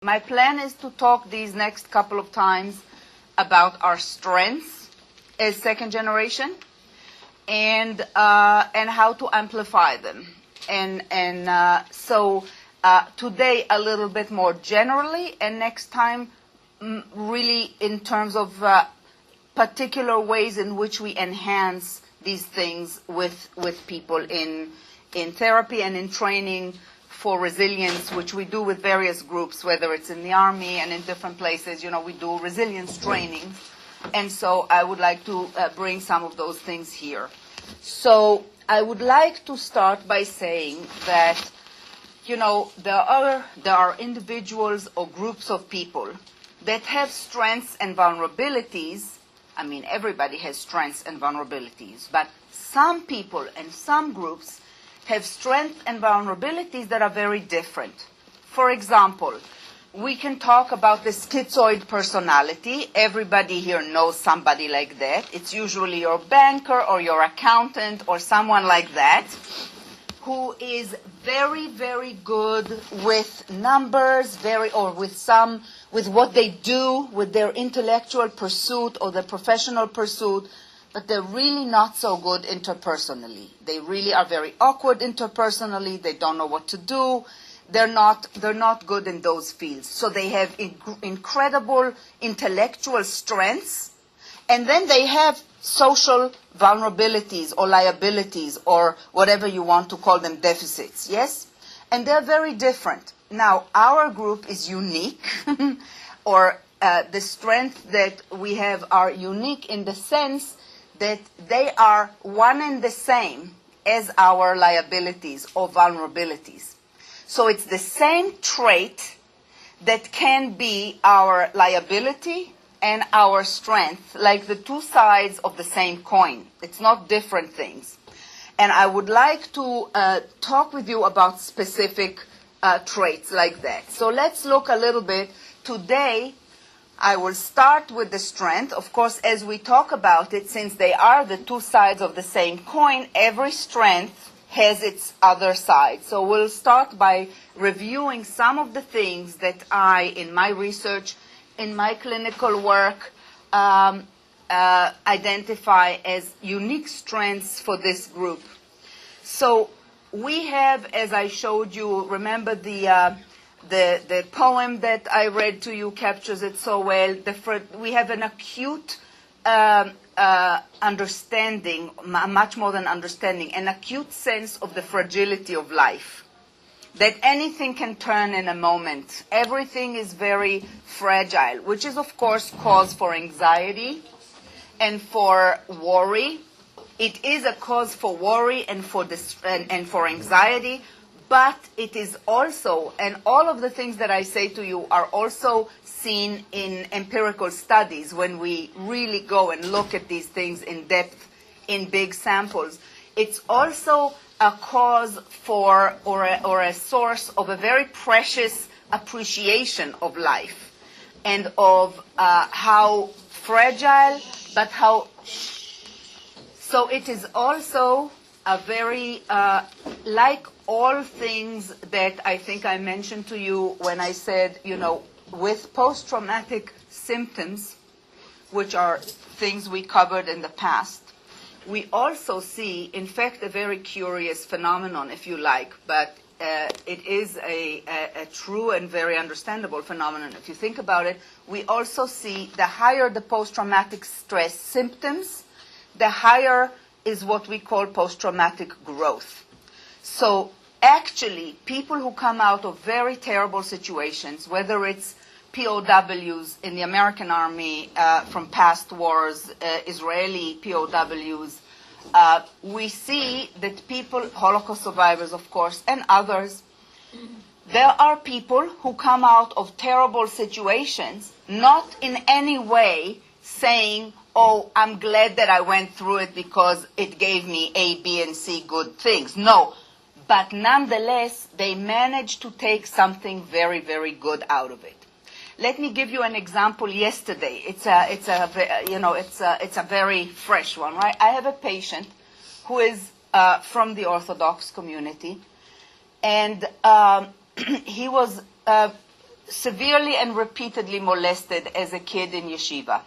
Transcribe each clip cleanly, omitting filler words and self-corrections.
My plan is to talk these next couple of times about our strengths as second generation and how to amplify them. So today a little bit more generally, and next time really in terms of particular ways in which we enhance these things with people in therapy and in training for resilience, which we do with various groups, whether it's in the Army and in different places. We do resilience training. And so I would like to bring some of those things here. So I would like to start by saying that, there are individuals or groups of people that have strengths and vulnerabilities. I mean, everybody has strengths and vulnerabilities, but some people and some groups have strengths and vulnerabilities that are very different. For example, we can talk about the schizoid personality. Everybody here knows somebody like that. It's usually your banker or your accountant or someone like that who is very, very good with numbers, with what they do, with their intellectual pursuit or their professional pursuit, but they're really not so good interpersonally. They really are very awkward interpersonally. They don't know what to do. They're not good in those fields. So they have incredible intellectual strengths, and then they have social vulnerabilities or liabilities or whatever you want to call them, deficits, yes? And they're very different. Now, our group is unique, or the strengths that we have are unique in the sense that they are one and the same as our liabilities or vulnerabilities. So it's the same trait that can be our liability and our strength, like the two sides of the same coin. It's not different things. And I would like to talk with you about specific traits like that. So let's look a little bit. Today, I will start with the strength. Of course, as we talk about it, since they are the two sides of the same coin, every strength has its other side. So we'll start by reviewing some of the things that I, in my research, in my clinical work, identify as unique strengths for this group. So we have, as I showed you, remember the poem that I read to you captures it so well. We have an acute understanding, much more than understanding, an acute sense of the fragility of life, that anything can turn in a moment. Everything is very fragile, which is, of course, cause for anxiety and for worry. It is a cause for worry and for anxiety, but it is also, and all of the things that I say to you are also seen in empirical studies when we really go and look at these things in depth in big samples. It's also a cause for or a source of a very precious appreciation of life and of how fragile, but how. So it is also a very, like all things that I think I mentioned to you when I said, with post-traumatic symptoms, which are things we covered in the past, we also see, in fact, a very curious phenomenon, if you like, but it is a true and very understandable phenomenon. If you think about it, we also see the higher the post-traumatic stress symptoms, the higher is what we call post-traumatic growth. So actually, people who come out of very terrible situations, whether it's POWs in the American Army from past wars, Israeli POWs, we see that people, Holocaust survivors, of course, and others, there are people who come out of terrible situations, not in any way saying, oh, I'm glad that I went through it because it gave me A, B, and C good things. No, but nonetheless, they managed to take something very, very good out of it. Let me give you an example. Yesterday, it's a very fresh one, right? I have a patient who is from the Orthodox community, and he was severely and repeatedly molested as a kid in yeshiva.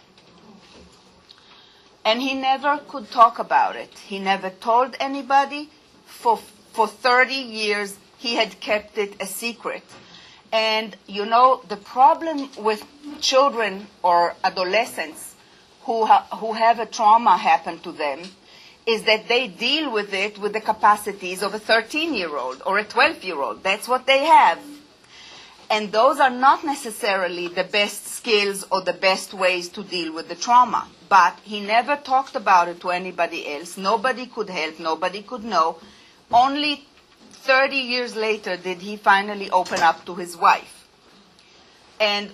And he never could talk about it. He never told anybody. For 30 years, he had kept it a secret. And, you know, the problem with children or adolescents who have a trauma happen to them is that they deal with it with the capacities of a 13-year-old or a 12-year-old. That's what they have. And those are not necessarily the best skills or the best ways to deal with the trauma. But he never talked about it to anybody else. Nobody could help. Nobody could know. Only 30 years later did he finally open up to his wife. And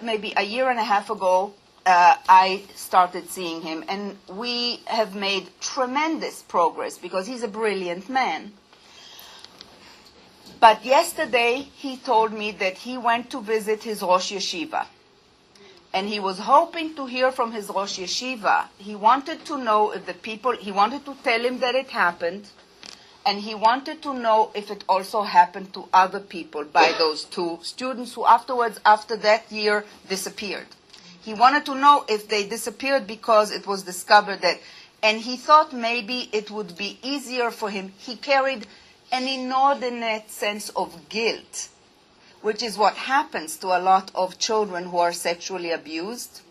maybe a year and a half ago, I started seeing him. And we have made tremendous progress because he's a brilliant man. But yesterday, he told me that he went to visit his Rosh Yeshiva. And he was hoping to hear from his Rosh Yeshiva. He wanted to know if he wanted to tell him that it happened. And he wanted to know if it also happened to other people by those two students who afterwards, after that year, disappeared. He wanted to know if they disappeared because it was discovered that, and he thought maybe it would be easier for him. He carried an inordinate sense of guilt, which is what happens to a lot of children who are sexually abused.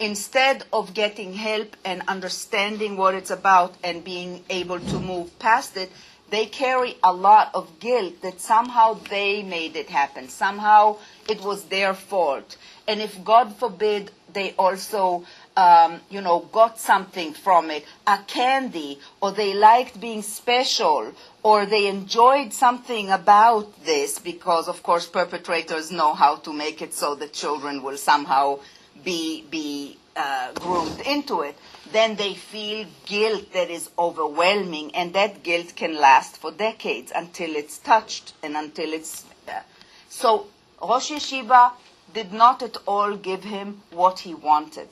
Instead of getting help and understanding what it's about and being able to move past it, they carry a lot of guilt that somehow they made it happen. Somehow it was their fault. And if, God forbid, they also got something from it, a candy, or they liked being special, or they enjoyed something about this, because, of course, perpetrators know how to make it so that children will somehow be groomed into it, then they feel guilt that is overwhelming, and that guilt can last for decades until it's touched and until it's... So Rosh Yeshiva did not at all give him what he wanted.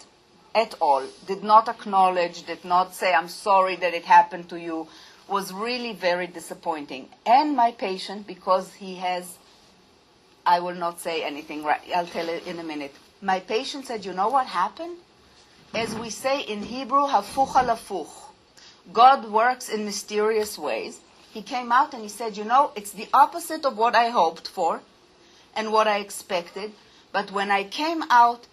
At all. Did not acknowledge, did not say, I'm sorry that it happened to you. Was really very disappointing. And my patient, because he has, I will not say anything, right? I'll tell it in a minute. My patient said, you know what happened? As we say in Hebrew, hafuch al hafuch. God works in mysterious ways. He came out and he said, you know, it's the opposite of what I hoped for and what I expected. But when I came out,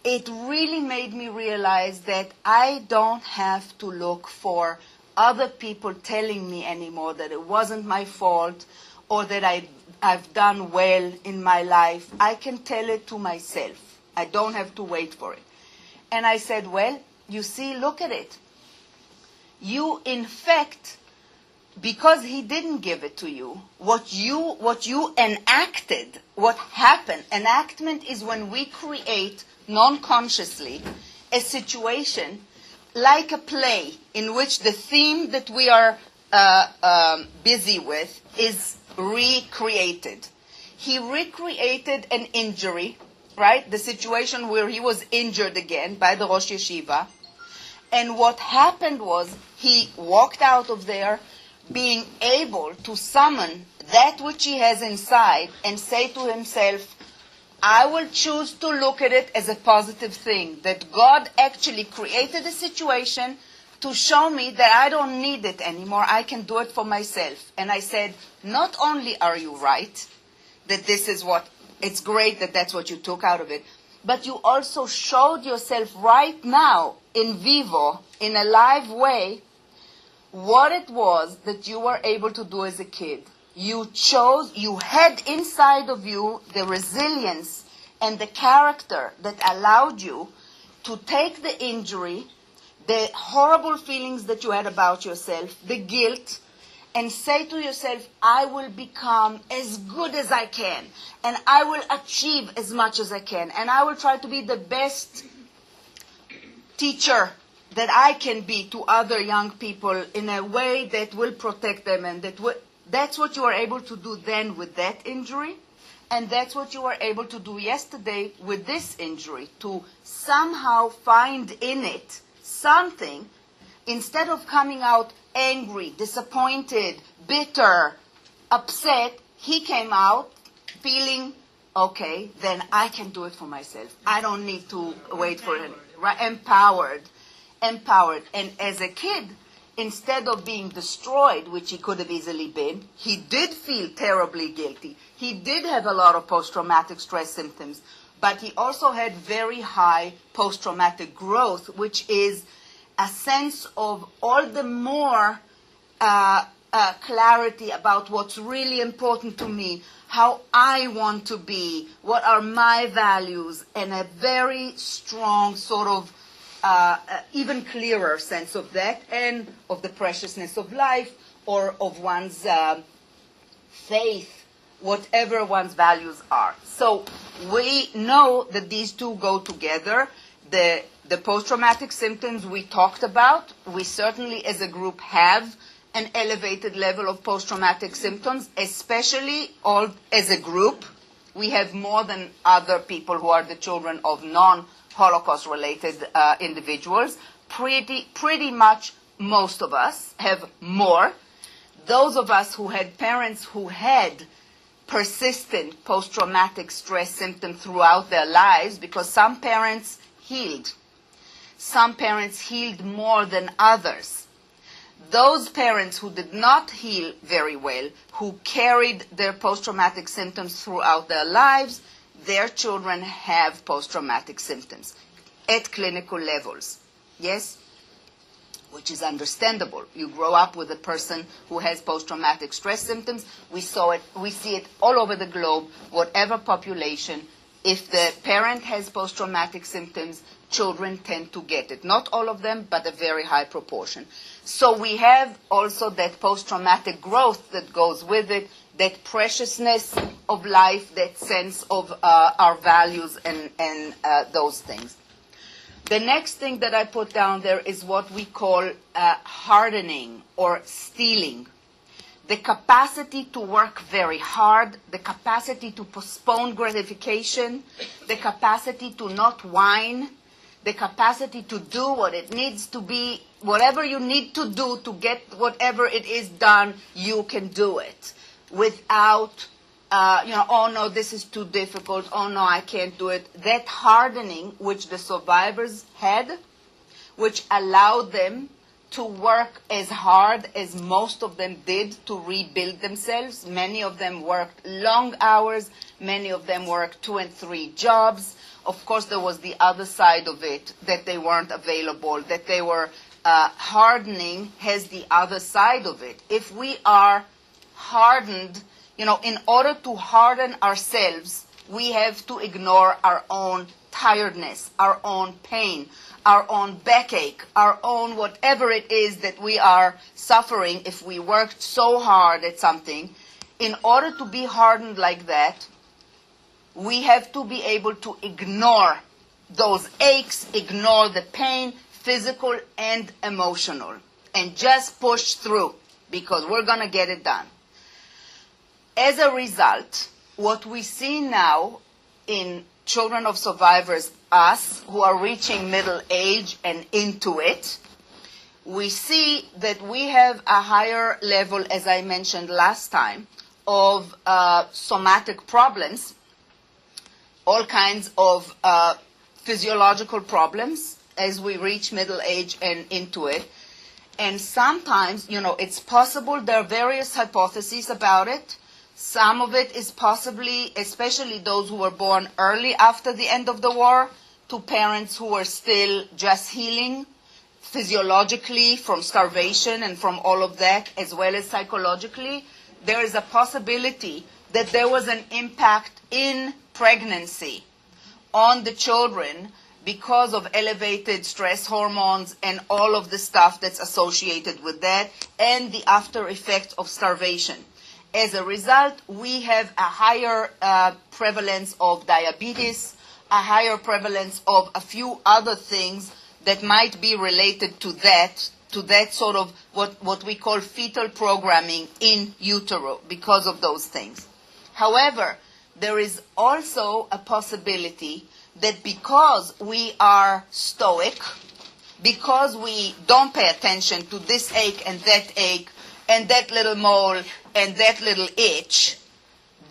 it really made me realize that I don't have to look for other people telling me anymore that it wasn't my fault or that I've done well in my life. I can tell it to myself. I don't have to wait for it. And I said, well, you see, look at it. You, in fact, because he didn't give it to you, what you enacted, what happened, enactment is when we create non-consciously a situation like a play in which the theme that we are busy with is recreated. He recreated an injury, right? The situation where he was injured again by the Rosh Yeshiva. And what happened was he walked out of there being able to summon that which he has inside and say to himself, I will choose to look at it as a positive thing, that God actually created a situation to show me that I don't need it anymore. I can do it for myself. And I said, not only are you right, that this is what, it's great that that's what you took out of it, but you also showed yourself right now in vivo, in a live way, what it was that you were able to do as a kid. You had inside of you the resilience and the character that allowed you to take the injury, the horrible feelings that you had about yourself, the guilt, and say to yourself, I will become as good as I can, and I will achieve as much as I can, and I will try to be the best teacher that I can be to other young people in a way that will protect them, and that's what you are able to do then with that injury, and that's what you were able to do yesterday with this injury, to somehow find in it something, instead of coming out angry, disappointed, bitter, upset. He came out feeling, okay, then I can do it for myself. I don't need to wait for it. Right? Empowered. And as a kid, instead of being destroyed, which he could have easily been, he did feel terribly guilty. He did have a lot of post-traumatic stress symptoms, but he also had very high post-traumatic growth, which is a sense of all the more clarity about what's really important to me, how I want to be, what are my values, and a very strong sort of even clearer sense of that and of the preciousness of life or of one's faith, whatever one's values are. So we know that these two go together. The post-traumatic symptoms we talked about, we certainly as a group have an elevated level of post-traumatic symptoms, especially all as a group. We have more than other people who are the children of non-Holocaust-related individuals. Pretty much most of us have more. Those of us who had parents who had persistent post-traumatic stress symptoms throughout their lives, because some parents healed. Some parents healed more than others. Those parents who did not heal very well, who carried their post-traumatic symptoms throughout their lives, their children have post-traumatic symptoms at clinical levels. Yes? Which is understandable. You grow up with a person who has post-traumatic stress symptoms. We see it all over the globe, whatever population. If the parent has post-traumatic symptoms, children tend to get it. Not all of them, but a very high proportion. So we have also that post-traumatic growth that goes with it, that preciousness of life, that sense of our values and those things. The next thing that I put down there is what we call hardening or stealing. The capacity to work very hard, the capacity to postpone gratification, the capacity to not whine, the capacity to do what it needs to be, whatever you need to do to get whatever it is done, you can do it without, oh no, this is too difficult, oh no, I can't do it. That hardening which the survivors had, which allowed them to work as hard as most of them did to rebuild themselves. Many of them worked long hours, many of them worked 2 and 3 jobs. Of course, there was the other side of it, that they weren't available, that they were hardening has the other side of it. If we are hardened, in order to harden ourselves, we have to ignore our own tiredness, our own pain, our own backache, our own whatever it is that we are suffering if we worked so hard at something. In order to be hardened like that, we have to be able to ignore those aches, ignore the pain, physical and emotional, and just push through because we're going to get it done. As a result, what we see now in children of survivors, us, who are reaching middle age and into it, we see that we have a higher level, as I mentioned last time, of somatic problems, all kinds of physiological problems as we reach middle age and into it. And sometimes, it's possible, there are various hypotheses about it. Some of it is possibly, especially those who were born early after the end of the war, to parents who were still just healing physiologically from starvation and from all of that, as well as psychologically. There is a possibility that there was an impact in pregnancy on the children because of elevated stress hormones and all of the stuff that's associated with that, and the after effects of starvation. As a result, we have a higher prevalence of diabetes, a higher prevalence of a few other things that might be related to that sort of what we call fetal programming in utero because of those things. However, there is also a possibility that because we are stoic, because we don't pay attention to this ache and that little mole and that little itch,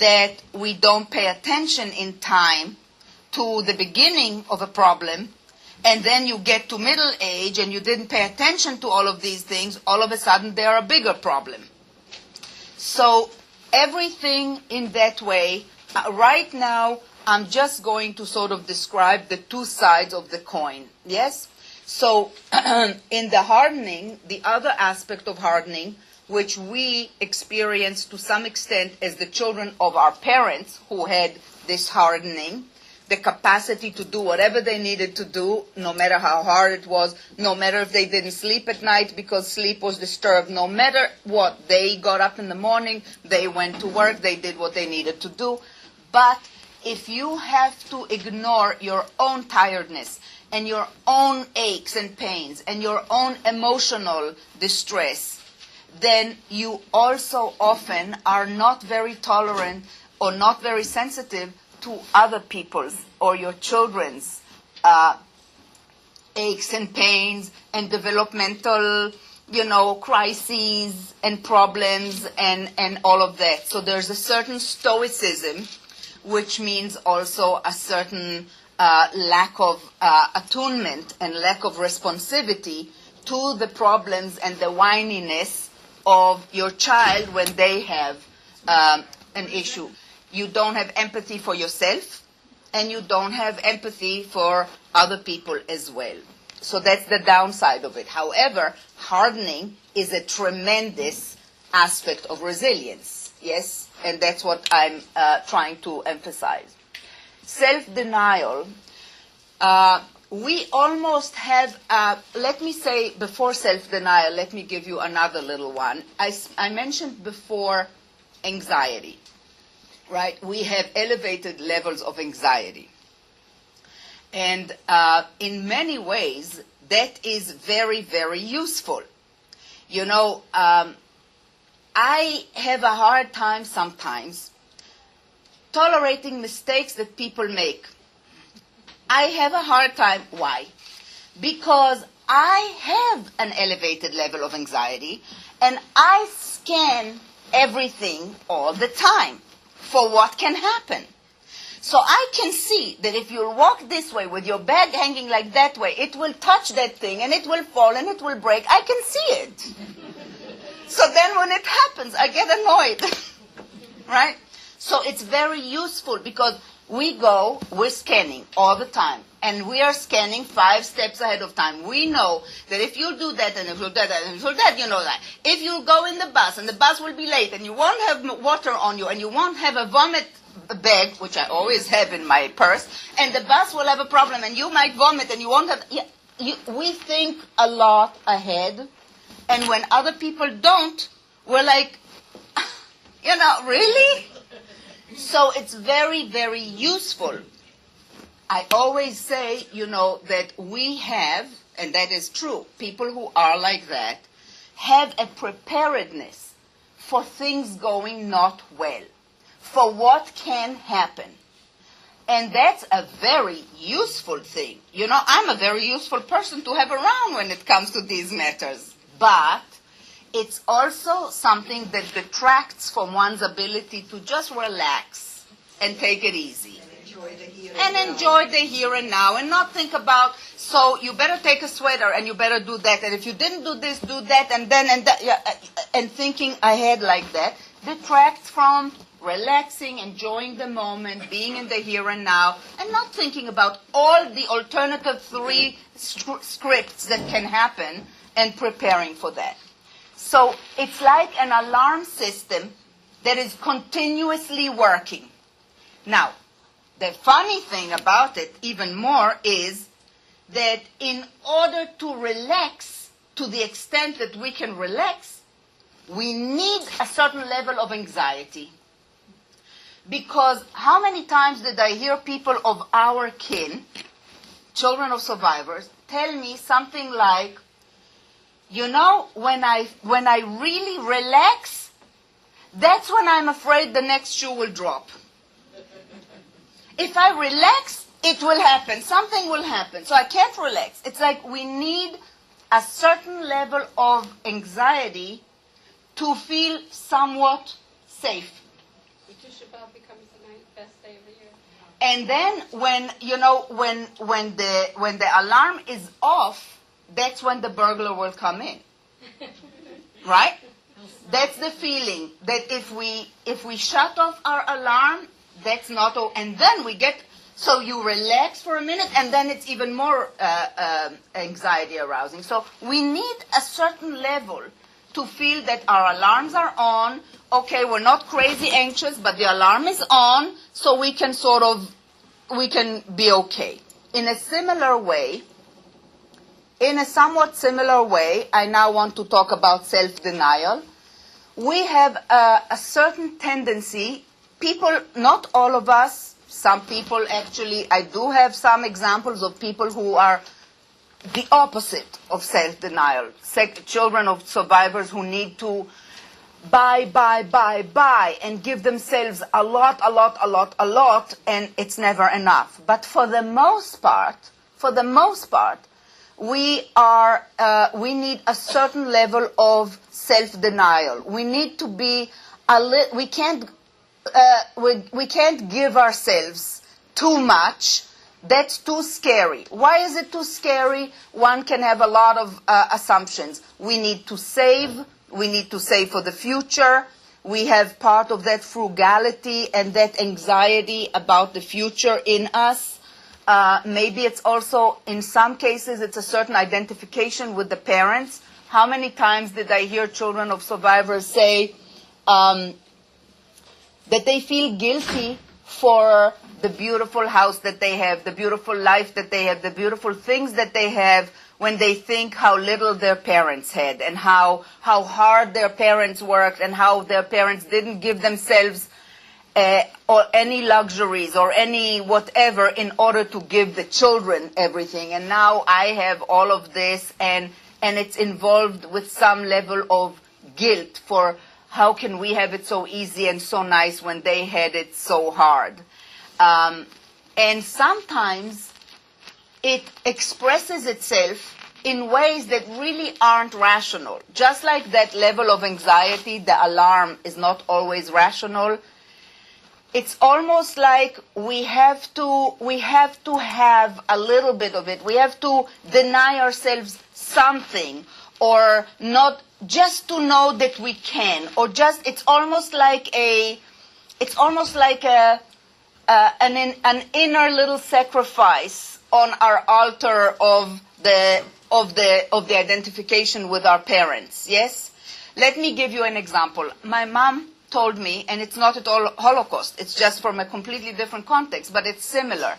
that we don't pay attention in time to the beginning of a problem, and then you get to middle age and you didn't pay attention to all of these things, all of a sudden they're a bigger problem. So everything in that way, right now I'm just going to sort of describe the two sides of the coin, yes? So in the hardening, the other aspect of hardening, which we experience to some extent as the children of our parents who had this hardening, the capacity to do whatever they needed to do, no matter how hard it was, no matter if they didn't sleep at night because sleep was disturbed, no matter what. They got up in the morning, they went to work, they did what they needed to do. But if you have to ignore your own tiredness and your own aches and pains and your own emotional distress, then you also often are not very tolerant or not very sensitive to other people's or your children's aches and pains and developmental, crises and problems and all of that. So there's a certain stoicism, which means also a certain lack of attunement and lack of responsivity to the problems and the whininess of your child when they have an issue. You don't have empathy for yourself, and you don't have empathy for other people as well. So that's the downside of it. However, hardening is a tremendous aspect of resilience, yes? And that's what I'm trying to emphasize. Self-denial, we almost have, let me say, before self-denial, let me give you another little one. I mentioned before anxiety. Right, we have elevated levels of anxiety. And in many ways, that is very, very useful. I have a hard time sometimes tolerating mistakes that people make. I have a hard time. Why? Because I have an elevated level of anxiety, and I scan everything all the time for what can happen. So I can see that if you walk this way with your bag hanging like that way, it will touch that thing and it will fall and it will break. I can see it. So then when it happens, I get annoyed. Right? So it's very useful because we're scanning all the time. And we are scanning 5 steps ahead of time. We know that if you do that and if you do that and if you do that, you know that. If you go in the bus and the bus will be late and you won't have water on you and you won't have a vomit bag, which I always have in my purse, and the bus will have a problem and you might vomit and you won't have... we think a lot ahead. And when other people don't, we're like, really? So it's very, very useful. I always say, that we have, and that is true, people who are like that, have a preparedness for things going not well, for what can happen. And that's a very useful thing. I'm a very useful person to have around when it comes to these matters. But it's also something that detracts from one's ability to just relax and take it easy. Enjoy the here and now and not think about, so you better take a sweater and you better do that, and if you didn't do this, do that, and then and that, and thinking ahead like that detracts from relaxing, enjoying the moment, being in the here and now, and not thinking about all the alternative 3 scripts that can happen and preparing for that. So it's like an alarm system that is continuously working. Now, the funny thing about it, even more, is that in order to relax to the extent that we can relax, we need a certain level of anxiety. Because how many times did I hear people of our kin, children of survivors, tell me something like, when I really relax, that's when I'm afraid the next shoe will drop. If I relax, it will happen. Something will happen. So I can't relax. It's like we need a certain level of anxiety to feel somewhat safe. Patricia, 12 becomes the best day of the year. And then when the alarm is off, that's when the burglar will come in. Right? That's the feeling that if we shut off our alarm, that's not all. And then we get, so you relax for a minute, and then it's even more anxiety arousing. So we need a certain level to feel that our alarms are on. Okay, we're not crazy anxious, but the alarm is on, so we can be okay. In a somewhat similar way, I now want to talk about self-denial. We have a certain tendency, people, not all of us, some people actually, I do have some examples of people who are the opposite of self-denial. Children of survivors who need to buy, and give themselves a lot, and it's never enough. But for the most part, we need a certain level of self-denial. We need to be we can't give ourselves too much. That's too scary. Why is it too scary? One can have a lot of assumptions. We need to save. We need to save for the future. We have part of that frugality and that anxiety about the future in us. Maybe it's also, in some cases, it's a certain identification with the parents. How many times did I hear children of survivors say that they feel guilty for the beautiful house that they have, the beautiful life that they have, the beautiful things that they have, when they think how little their parents had and how hard their parents worked and how their parents didn't give themselves or any luxuries or any whatever in order to give the children everything. And now I have all of this, and it's involved with some level of guilt for how can we have it so easy and so nice when they had it so hard. And sometimes it expresses itself in ways that really aren't rational. Just like that level of anxiety, the alarm is not always rational. It's almost like we have to have a little bit of it. We have to deny ourselves something, or not, just to know that we can, or just, it's almost like an inner little sacrifice on our altar of the identification with our parents. Yes? Let me give you an example. My mom told me, and it's not at all Holocaust, it's just from a completely different context, but it's similar.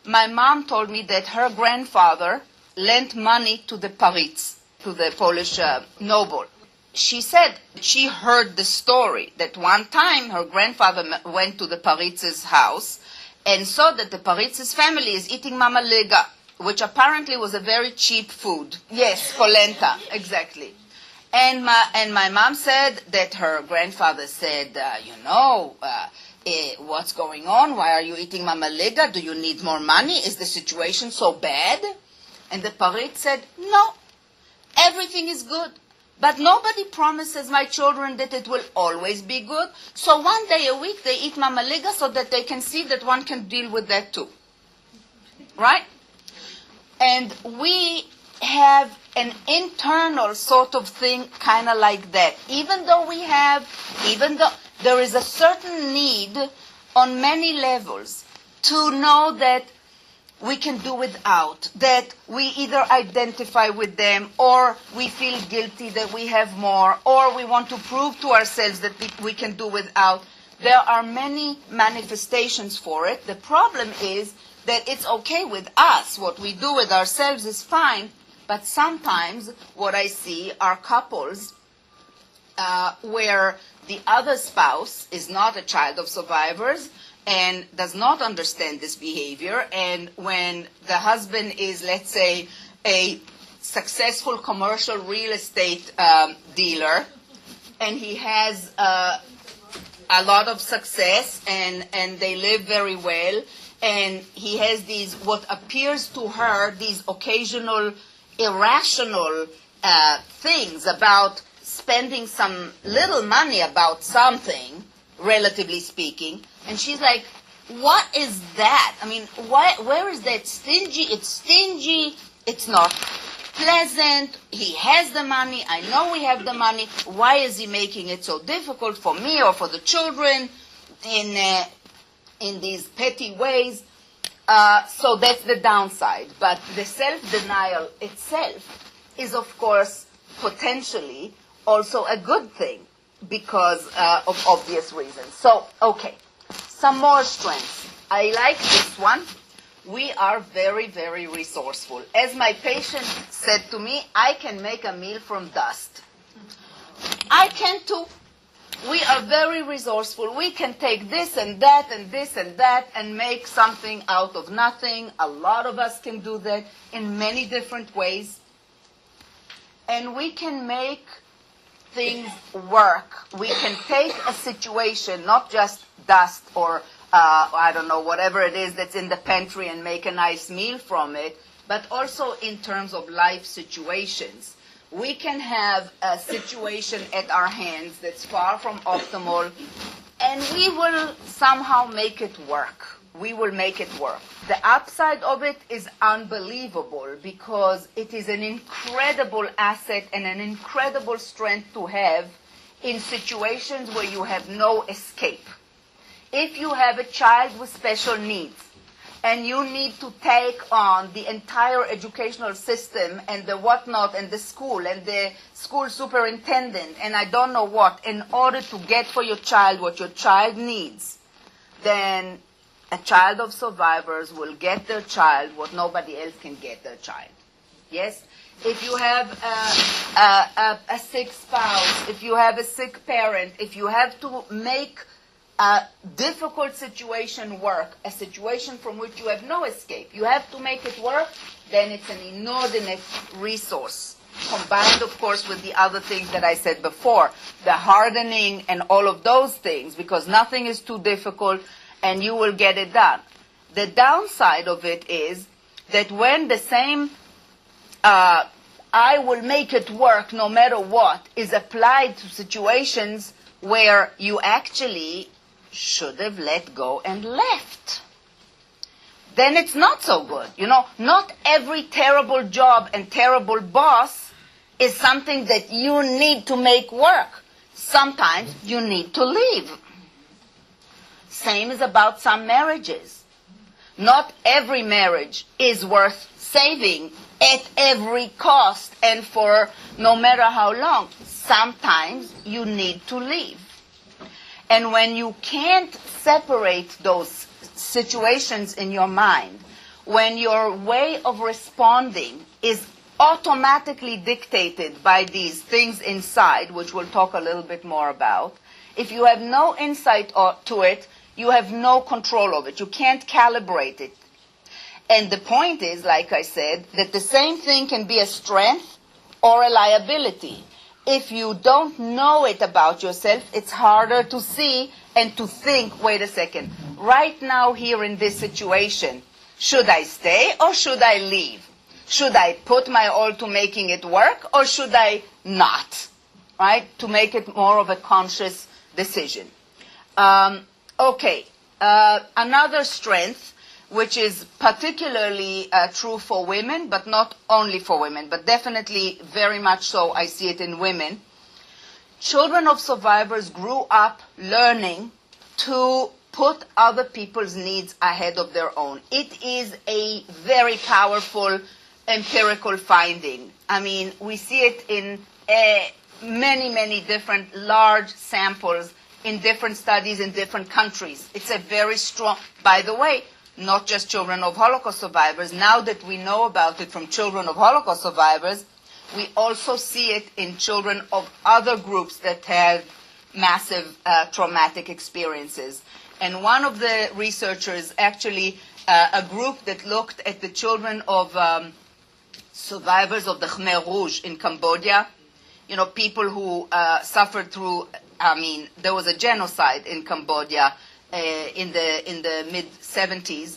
My mom told me that her grandfather lent money to the Paritz, to the Polish noble. She said she heard the story that one time her grandfather went to the Paritz's house and saw that the Paritz's family is eating mamalega, which apparently was a very cheap food. Yes, polenta, exactly. And my mom said that her grandfather said, what's going on? Why are you eating mamalega? Do you need more money? Is the situation so bad? And the Paritz said, no, everything is good. But nobody promises my children that it will always be good. So one day a week they eat mamalega so that they can see that one can deal with that too. Right? And we have an internal sort of thing kind of like that. Even though there is a certain need on many levels to know that we can do without, that we either identify with them, or we feel guilty that we have more, or we want to prove to ourselves that we can do without. There are many manifestations for it. The problem is that it's okay with us. What we do with ourselves is fine, but sometimes what I see are couples where the other spouse is not a child of survivors and does not understand this behavior, and when the husband is, let's say, a successful commercial real estate dealer, and he has a lot of success, and they live very well, and he has these, what appears to her, these occasional irrational things about spending some little money about something, relatively speaking. And she's like, what is that? I mean, where is that stingy? It's stingy. It's not pleasant. He has the money. I know we have the money. Why is he making it so difficult for me or for the children in these petty ways? So that's the downside. But the self-denial itself is, of course, potentially also a good thing because of obvious reasons. So, okay, some more strengths. I like this one. We are very, very resourceful. As my patient said to me, I can make a meal from dust. I can too. We are very resourceful. We can take this and that and this and that and make something out of nothing. A lot of us can do that in many different ways. And we can make things work. We can take a situation, not just dust or I don't know, whatever it is that's in the pantry and make a nice meal from it, but also in terms of life situations. We can have a situation at our hands that's far from optimal, and we will somehow make it work. We will make it work. The upside of it is unbelievable because it is an incredible asset and an incredible strength to have in situations where you have no escape. If you have a child with special needs and you need to take on the entire educational system and the whatnot and the school superintendent and I don't know what in order to get for your child what your child needs, then a child of survivors will get their child what nobody else can get their child. Yes? If you have a sick spouse, if you have a sick parent, if you have to make a difficult situation work, a situation from which you have no escape, you have to make it work, then it's an inordinate resource. Combined, of course, with the other things that I said before, the hardening and all of those things, because nothing is too difficult and you will get it done. The downside of it is that when the same I will make it work no matter what is applied to situations where you actually should have let go and left, then it's not so good. You know, not every terrible job and terrible boss is something that you need to make work. Sometimes you need to leave. Same is about some marriages. Not every marriage is worth saving at every cost and for no matter how long. Sometimes you need to leave. And when you can't separate those situations in your mind, when your way of responding is automatically dictated by these things inside, which we'll talk a little bit more about, if you have no insight to it, you have no control of it. You can't calibrate it. And the point is, like I said, that the same thing can be a strength or a liability. If you don't know it about yourself, it's harder to see and to think, wait a second, right now here in this situation, should I stay or should I leave? Should I put my all to making it work or should I not? Right? To make it more of a conscious decision. Another strength, which is particularly true for women, but not only for women, but definitely very much so, I see it in women. Children of survivors grew up learning to put other people's needs ahead of their own. It is a very powerful empirical finding. I mean, we see it in many, many different large samples in different studies in different countries. It's a very strong, by the way, not just children of Holocaust survivors. Now that we know about it from children of Holocaust survivors, we also see it in children of other groups that have massive traumatic experiences. And one of the researchers, actually a group that looked at the children of survivors of the Khmer Rouge in Cambodia, you know, people who suffered through, there was a genocide in Cambodia in the mid-70s.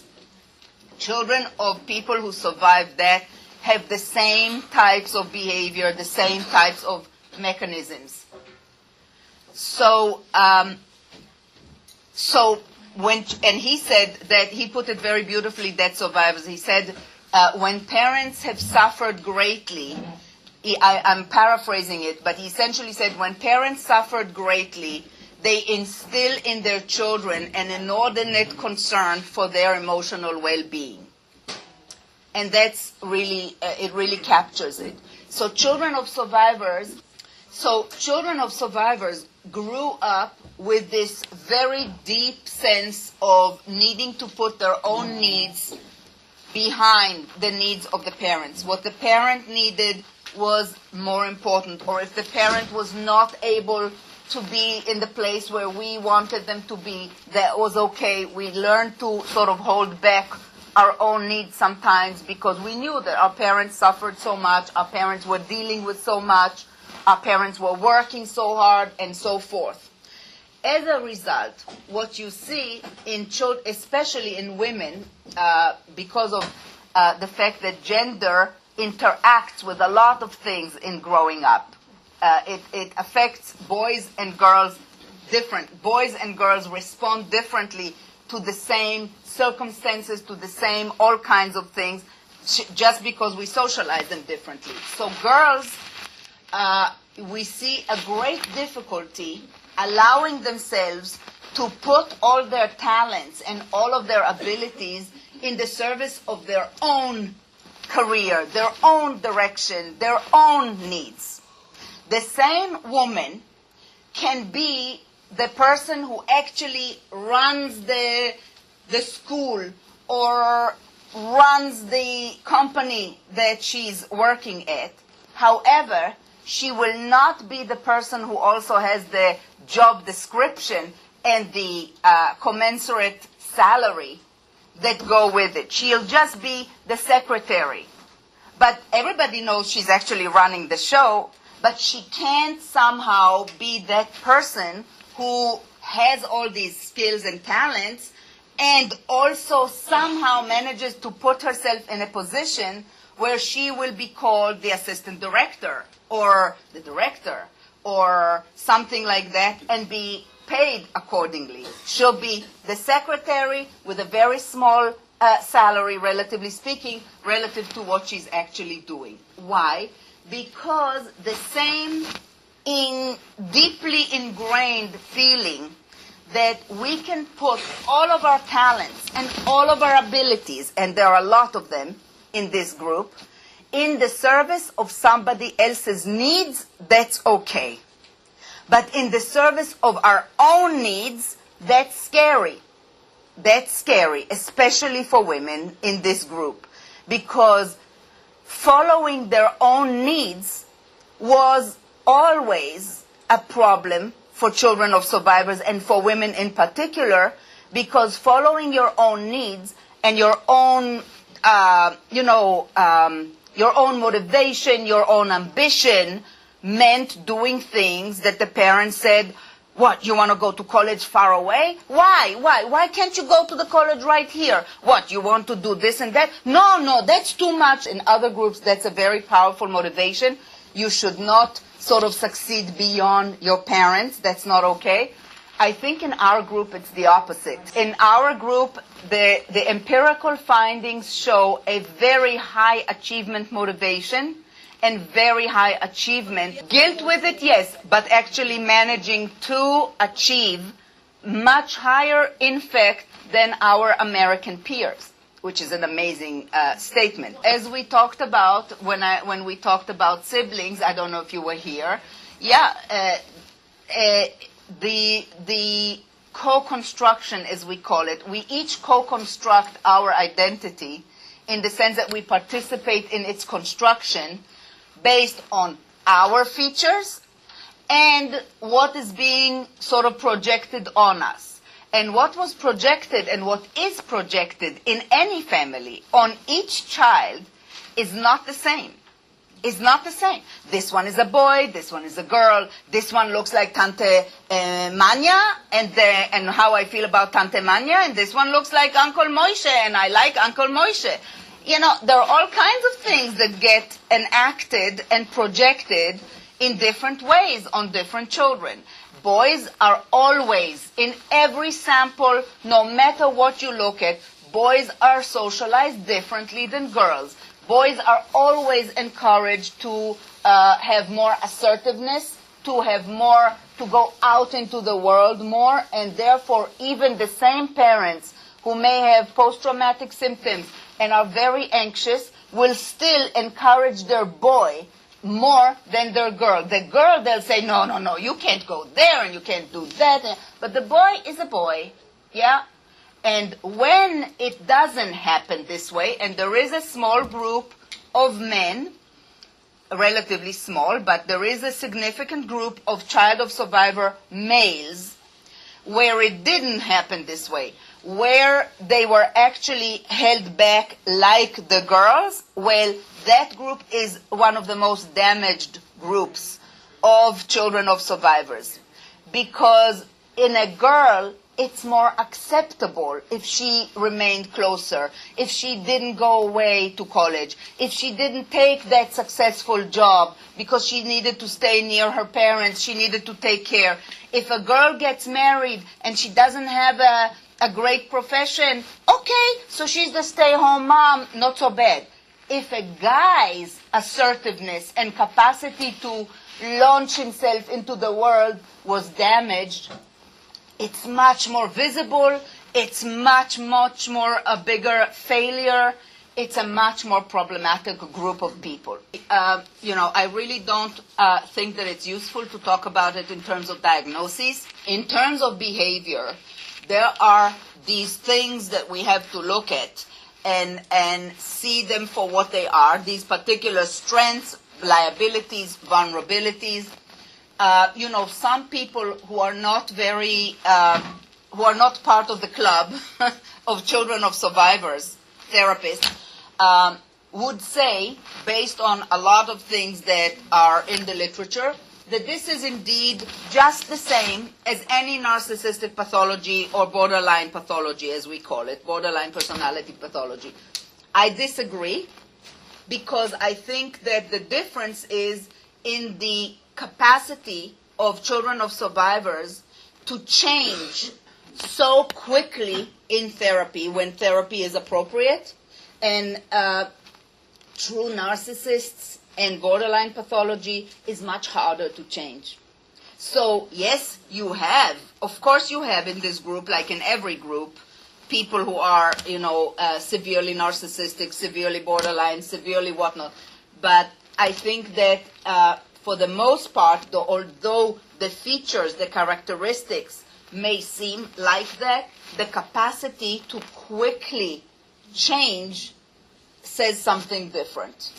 Children of people who survived that have the same types of behavior, the same types of mechanisms. So So and he said that, he put it very beautifully, Dead Survivors. He said, when parents have suffered greatly, I'm paraphrasing it, but he essentially said, when parents suffered greatly, they instill in their children an inordinate concern for their emotional well-being. And that's really, it really captures it. So children of survivors grew up with this very deep sense of needing to put their own needs behind the needs of the parents. What the parent needed was more important, or if the parent was not able to be in the place where we wanted them to be, that was okay. We learned to sort of hold back our own needs sometimes because we knew that our parents suffered so much, our parents were dealing with so much, our parents were working so hard, and so forth. As a result, what you see in children, especially in women, because of the fact that gender interacts with a lot of things in growing up. It affects boys and girls different. Boys and girls respond differently to the same circumstances, to the same all kinds of things, just because we socialize them differently. So girls, we see a great difficulty allowing themselves to put all their talents and all of their abilities in the service of their own career, their own direction, their own needs. The same woman can be the person who actually runs the school or runs the company that she's working at. However, she will not be the person who also has the job description and the commensurate salary that go with it. She'll just be the secretary. But everybody knows she's actually running the show, but she can't somehow be that person who has all these skills and talents and also somehow manages to put herself in a position where she will be called the assistant director or the director or something like that and be paid accordingly. She'll be the secretary with a very small salary, relatively speaking, relative to what she's actually doing. Why? Because the same deeply ingrained feeling that we can put all of our talents and all of our abilities, and there are a lot of them in this group, in the service of somebody else's needs, that's okay. But in the service of our own needs, that's scary. That's scary, especially for women in this group, because following their own needs was always a problem for children of survivors and for women in particular, because following your own needs and your own, your own motivation, your own ambition meant doing things that the parents said, what, you want to go to college far away? Why? Why can't you go to the college right here? What, you want to do this and that? No, that's too much. In other groups, that's a very powerful motivation. You should not sort of succeed beyond your parents. That's not okay. I think in our group, it's the opposite. In our group, the empirical findings show a very high achievement motivation and very high achievement. Guilt with it, yes, but actually managing to achieve much higher, in fact, than our American peers, which is an amazing statement. As we talked about, when we talked about siblings, I don't know if you were here, the co-construction, as we call it, we each co-construct our identity in the sense that we participate in its construction based on our features and what is being sort of projected on us. And what was projected and what is projected in any family on each child is not the same. Is not the same. This one is a boy, this one is a girl, this one looks like Tante Manya and how I feel about Tante Manya, and this one looks like Uncle Moishe and I like Uncle Moishe. You know, there are all kinds of things that get enacted and projected in different ways on different children. boys are always, in every sample, no matter what you look at, boys are socialized differently than girls. Boys are always encouraged to have more assertiveness, to have more, to go out into the world more, and therefore even the same parents who may have post-traumatic symptoms and are very anxious will still encourage their boy more than their girl. The girl, they'll say, no, no, no, you can't go there and you can't do that. But the boy is a boy, yeah? And when it doesn't happen this way, and there is a small group of men, relatively small, but there is a significant group of child of survivor males where it didn't happen this way, where they were actually held back like the girls, well, that group is one of the most damaged groups of children of survivors. Because in a girl, it's more acceptable if she remained closer, if she didn't go away to college, if she didn't take that successful job because she needed to stay near her parents, she needed to take care. If a girl gets married and she doesn't have a great profession, okay, so she's the stay-home mom, not so bad. If a guy's assertiveness and capacity to launch himself into the world was damaged, it's much more visible, it's much more a bigger failure, it's a much more problematic group of people. I really don't think that it's useful to talk about it in terms of diagnoses. In terms of behavior, there are these things that we have to look at and see them for what they are, these particular strengths, liabilities, vulnerabilities. Some people who are not who are not part of the club of children of survivors, therapists, would say, based on a lot of things that are in the literature, that this is indeed just the same as any narcissistic pathology or borderline pathology, as we call it, borderline personality pathology. I disagree, because I think that the difference is in the capacity of children of survivors to change so quickly in therapy when therapy is appropriate. And true narcissists and borderline pathology is much harder to change. So yes, of course you have in this group, like in every group, people who are, severely narcissistic, severely borderline, severely whatnot. But I think that for the most part, although the features, the characteristics may seem like that, the capacity to quickly change says something different.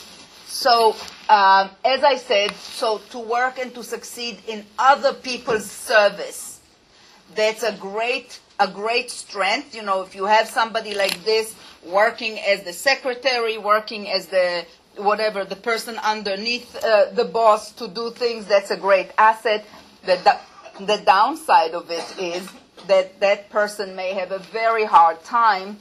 So, as I said, to work and to succeed in other people's service, that's a great strength. If you have somebody like this working as the secretary, working as the person underneath the boss to do things, that's a great asset. The downside of it is that person may have a very hard time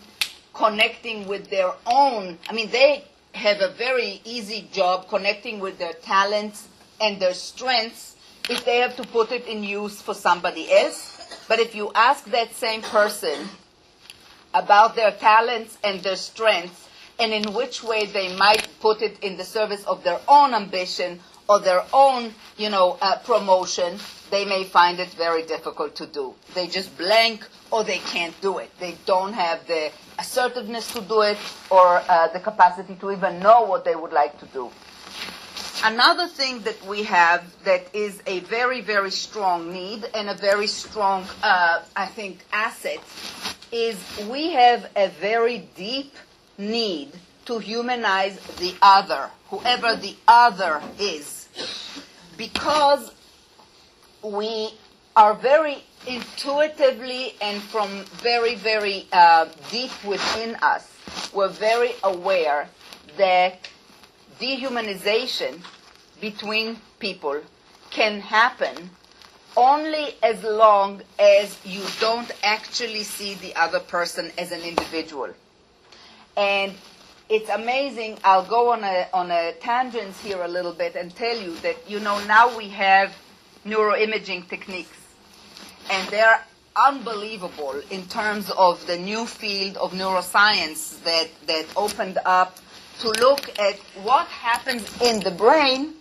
connecting with their own. They have a very easy job connecting with their talents and their strengths if they have to put it in use for somebody else. But if you ask that same person about their talents and their strengths and in which way they might put it in the service of their own ambition or their own, promotion, they may find it very difficult to do. They just blank or they can't do it. They don't have the assertiveness to do it or the capacity to even know what they would like to do. Another thing that we have that is a very, very strong need and a very strong, asset is we have a very deep need to humanize the other, whoever the other is, because we are very intuitively and from very, very deep within us, we're very aware that dehumanization between people can happen only as long as you don't actually see the other person as an individual. And it's amazing. I'll go on a tangent here a little bit and tell you that, now we have neuroimaging techniques and they're unbelievable in terms of the new field of neuroscience that opened up to look at what happens in the brain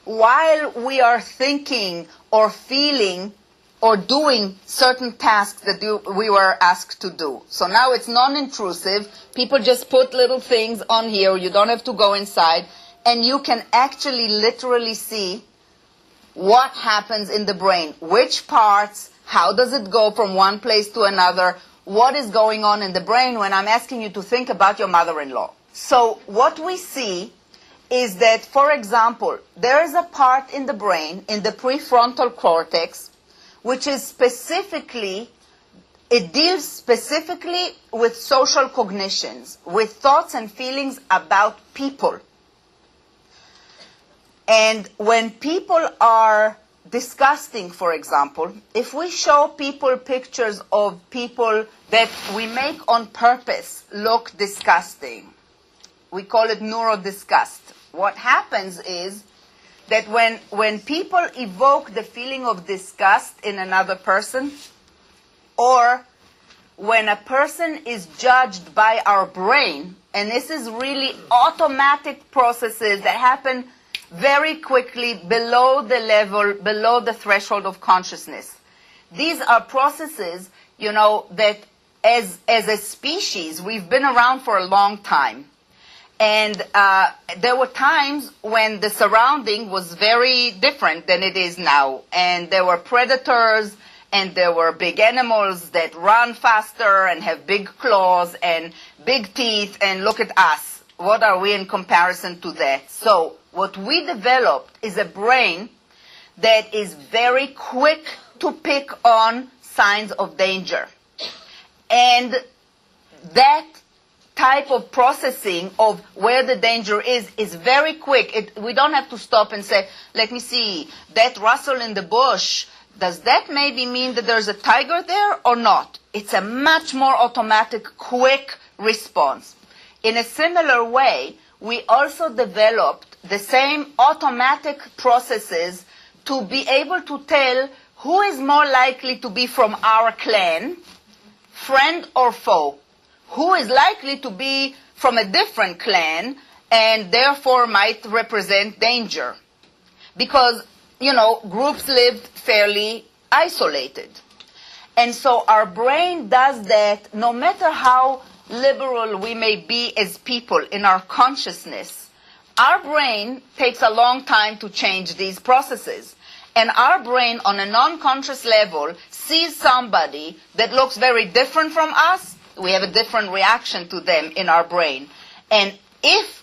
while we are thinking or feeling or doing certain tasks that we were asked to do. So now it's non-intrusive. People just put little things on here. You don't have to go inside. And you can actually literally see what happens in the brain, which parts, how does it go from one place to another, what is going on in the brain when I'm asking you to think about your mother-in-law. So what we see is that, for example, there is a part in the brain, in the prefrontal cortex, which is specifically, it deals specifically with social cognitions, with thoughts and feelings about people. And when people are disgusting, for example, if we show people pictures of people that we make on purpose look disgusting, we call it neurodisgust. What happens is that when people evoke the feeling of disgust in another person, or when a person is judged by our brain, and this is really automatic processes that happen very quickly below the level, below the threshold of consciousness. These are processes, that as a species, we've been around for a long time. And there were times when the surrounding was very different than it is now. And there were predators, and there were big animals that run faster and have big claws and big teeth, and look at us. What are we in comparison to that? So what we developed is a brain that is very quick to pick on signs of danger. And that type of processing of where the danger is very quick. We don't have to stop and say, let me see, that rustle in the bush, does that maybe mean that there's a tiger there or not? It's a much more automatic, quick response. In a similar way, we also developed the same automatic processes to be able to tell who is more likely to be from our clan, friend or foe, who is likely to be from a different clan and therefore might represent danger. Because, groups lived fairly isolated. And so our brain does that no matter how liberal we may be as people in our consciousness. Our brain takes a long time to change these processes. And our brain, on a non-conscious level, sees somebody that looks very different from us. We have a different reaction to them in our brain. And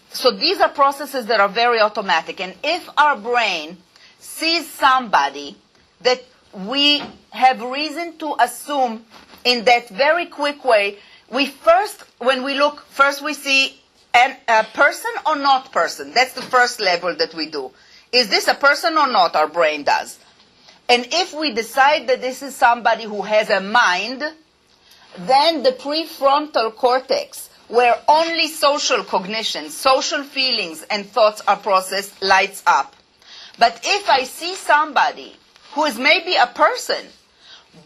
so these are processes that are very automatic. And if our brain sees somebody that we have reason to assume in that very quick way, when we look, we see a person or not person. That's the first level that we do. Is this a person or not? Our brain does. And if we decide that this is somebody who has a mind, then the prefrontal cortex, where only social cognition, social feelings and thoughts are processed, lights up. But if I see somebody who is maybe a person,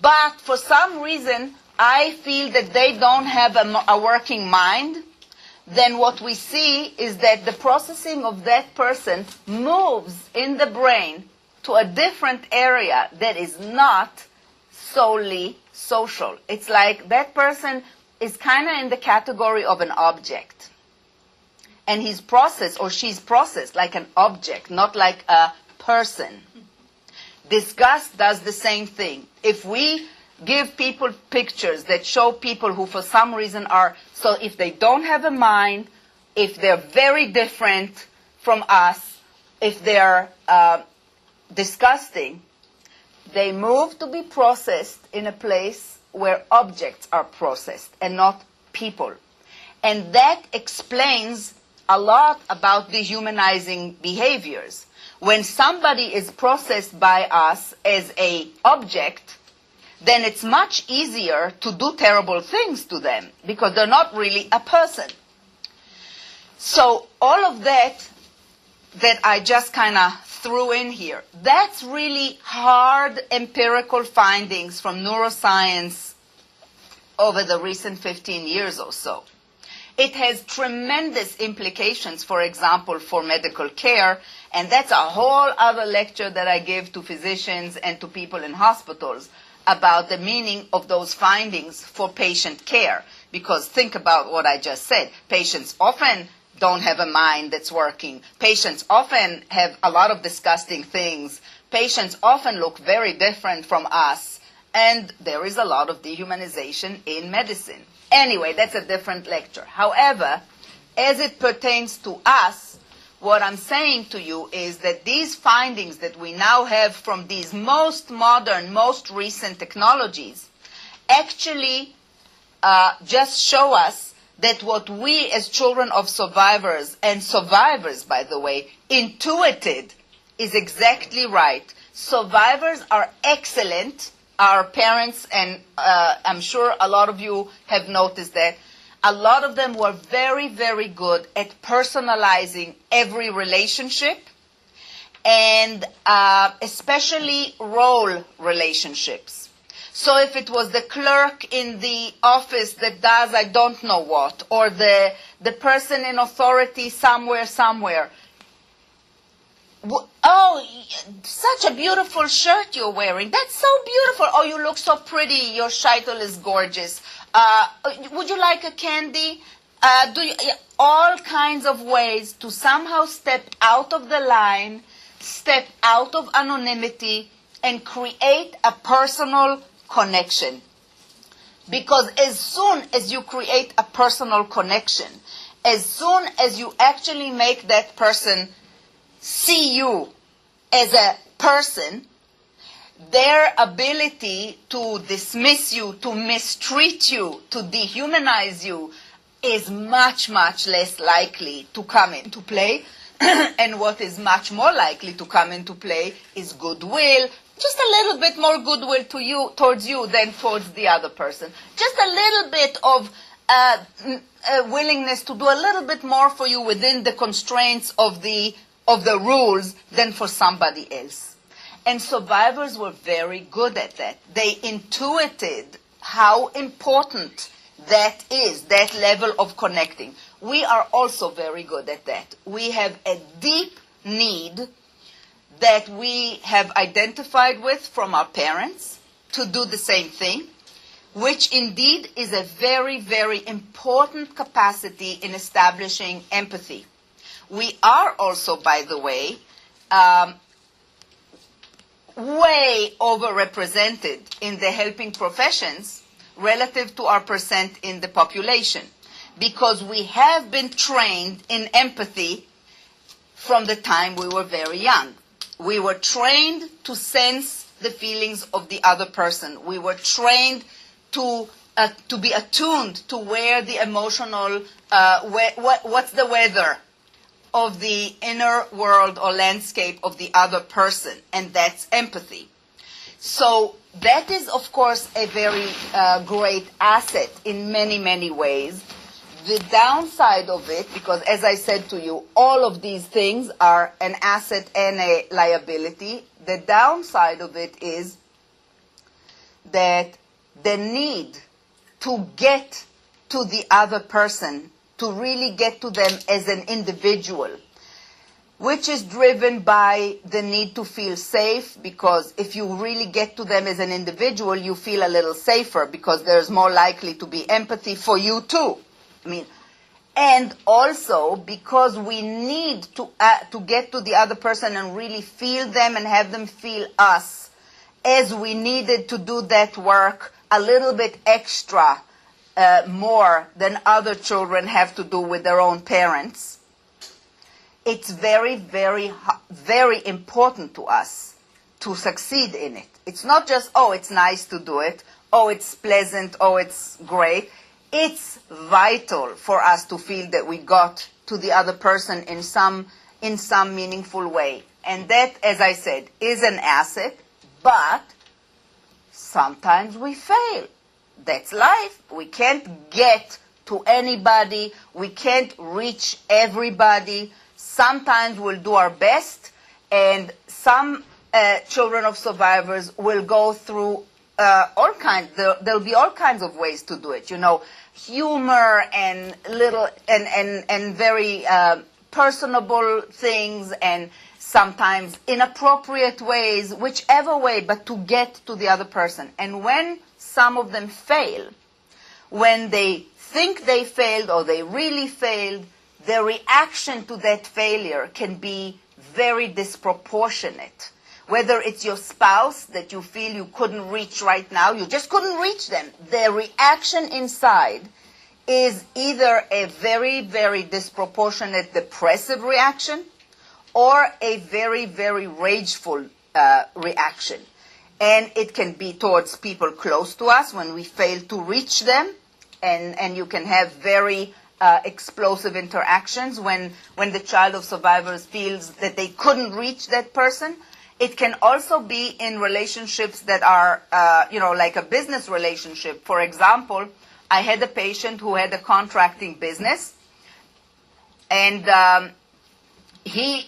but for some reason I feel that they don't have a working mind, then what we see is that the processing of that person moves in the brain to a different area that is not solely social. It's like that person is kind of in the category of an object. And he's processed or she's processed like an object, not like a person. Disgust does the same thing. If we give people pictures that show people who for some reason so if they don't have a mind, if they're very different from us, if they're disgusting, they move to be processed in a place where objects are processed and not people. And that explains a lot about dehumanizing behaviors. When somebody is processed by us as an object, then it's much easier to do terrible things to them because they're not really a person. So all of that I just kind of threw in here. That's really hard empirical findings from neuroscience over the recent 15 years or so. It has tremendous implications, for example, for medical care, and that's a whole other lecture that I give to physicians and to people in hospitals about the meaning of those findings for patient care. Because think about what I just said. Patients often don't have a mind that's working. Patients often have a lot of disgusting things. Patients often look very different from us. And there is a lot of dehumanization in medicine. Anyway, that's a different lecture. However, as it pertains to us, what I'm saying to you is that these findings that we now have from these most modern, most recent technologies actually just show us that what we as children of survivors, and survivors, by the way, intuited is exactly right. Survivors are excellent. Our parents, and I'm sure a lot of you have noticed that, a lot of them were very, very good at personalizing every relationship, and especially role relationships. So if it was the clerk in the office that does I don't know what, or the person in authority somewhere, oh, such a beautiful shirt you're wearing. That's so beautiful. Oh, you look so pretty. Your shaitel is gorgeous. Would you like a candy? All kinds of ways to somehow step out of the line, step out of anonymity, and create a personal connection. Because as soon as you create a personal connection, as soon as you actually make that person see you as a person, their ability to dismiss you, to mistreat you, to dehumanize you is much, much less likely to come into play. And what is much more likely to come into play is goodwill, just a little bit more goodwill towards you than towards the other person. Just a little bit of willingness to do a little bit more for you within the constraints of the rules than for somebody else. And survivors were very good at that. They intuited how important that is, that level of connecting. We are also very good at that. We have a deep need that we have identified with from our parents to do the same thing, which indeed is a very, very important capacity in establishing empathy. We are also, by the way, way overrepresented in the helping professions relative to our percent in the population, because we have been trained in empathy from the time we were very young. We were trained to sense the feelings of the other person. We were trained to be attuned to where the emotional, what's the weather of the inner world or landscape of the other person, and that's empathy. So that is, of course, a very great asset in many, many ways. The downside of it, because as I said to you, all of these things are an asset and a liability. The downside of it is that the need to get to the other person, to really get to them as an individual, which is driven by the need to feel safe, because if you really get to them as an individual, you feel a little safer because there's more likely to be empathy for you too. And also because we need to get to the other person and really feel them and have them feel us, as we needed to do that work a little bit extra more than other children have to do with their own parents. It's very, very, very important to us to succeed in it. It's not just, oh, it's nice to do it, oh, it's pleasant, oh, it's great. It's vital for us to feel that we got to the other person in some meaningful way. And that, as I said, is an asset, but sometimes we fail. That's life. We can't get to anybody. We can't reach everybody. Sometimes we'll do our best, And some children of survivors will go through all kinds. There'll be all kinds of ways to do it. You know, humor and little and very personable things, and sometimes inappropriate ways, whichever way, but to get to the other person. And when some of them fail, when they think they failed or they really failed, the reaction to that failure can be very disproportionate. Whether it's your spouse that you feel you couldn't reach right now, you just couldn't reach them. The reaction inside is either a very, very disproportionate depressive reaction or a very, very rageful reaction. And it can be towards people close to us when we fail to reach them, and you can have very explosive interactions when the child of survivors feels that they couldn't reach that person. It can also be in relationships that are, like a business relationship. For example, I had a patient who had a contracting business, and he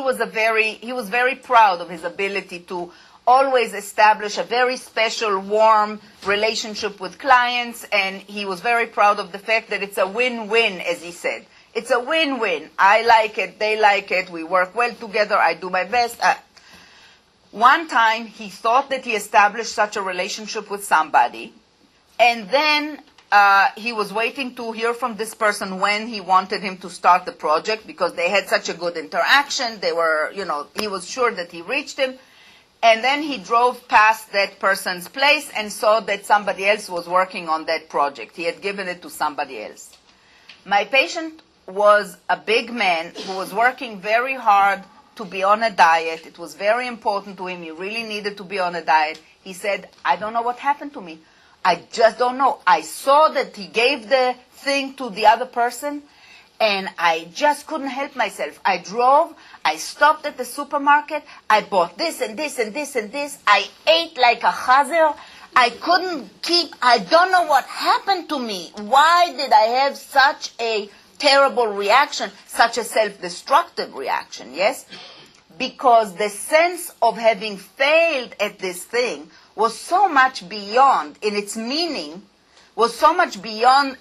was very proud of his ability to always establish a very special, warm relationship with clients, and he was very proud of the fact that it's a win-win, as he said. It's a win-win. I like it, they like it, we work well together, I do my best. One time, he thought that he established such a relationship with somebody, and then he was waiting to hear from this person when he wanted him to start the project, because they had such a good interaction. They were, he was sure that he reached him. And then he drove past that person's place and saw that somebody else was working on that project. He had given it to somebody else. My patient was a big man who was working very hard to be on a diet. It was very important to him. He really needed to be on a diet. He said, I don't know what happened to me. I just don't know. I saw that he gave the thing to the other person, and I just couldn't help myself. I drove, I stopped at the supermarket, I bought this and this and this and this. I ate like a chazer. I don't know what happened to me. Why did I have such a terrible reaction, such a self-destructive reaction, yes? Because the sense of having failed at this thing was so much beyond, in its meaning, was so much beyond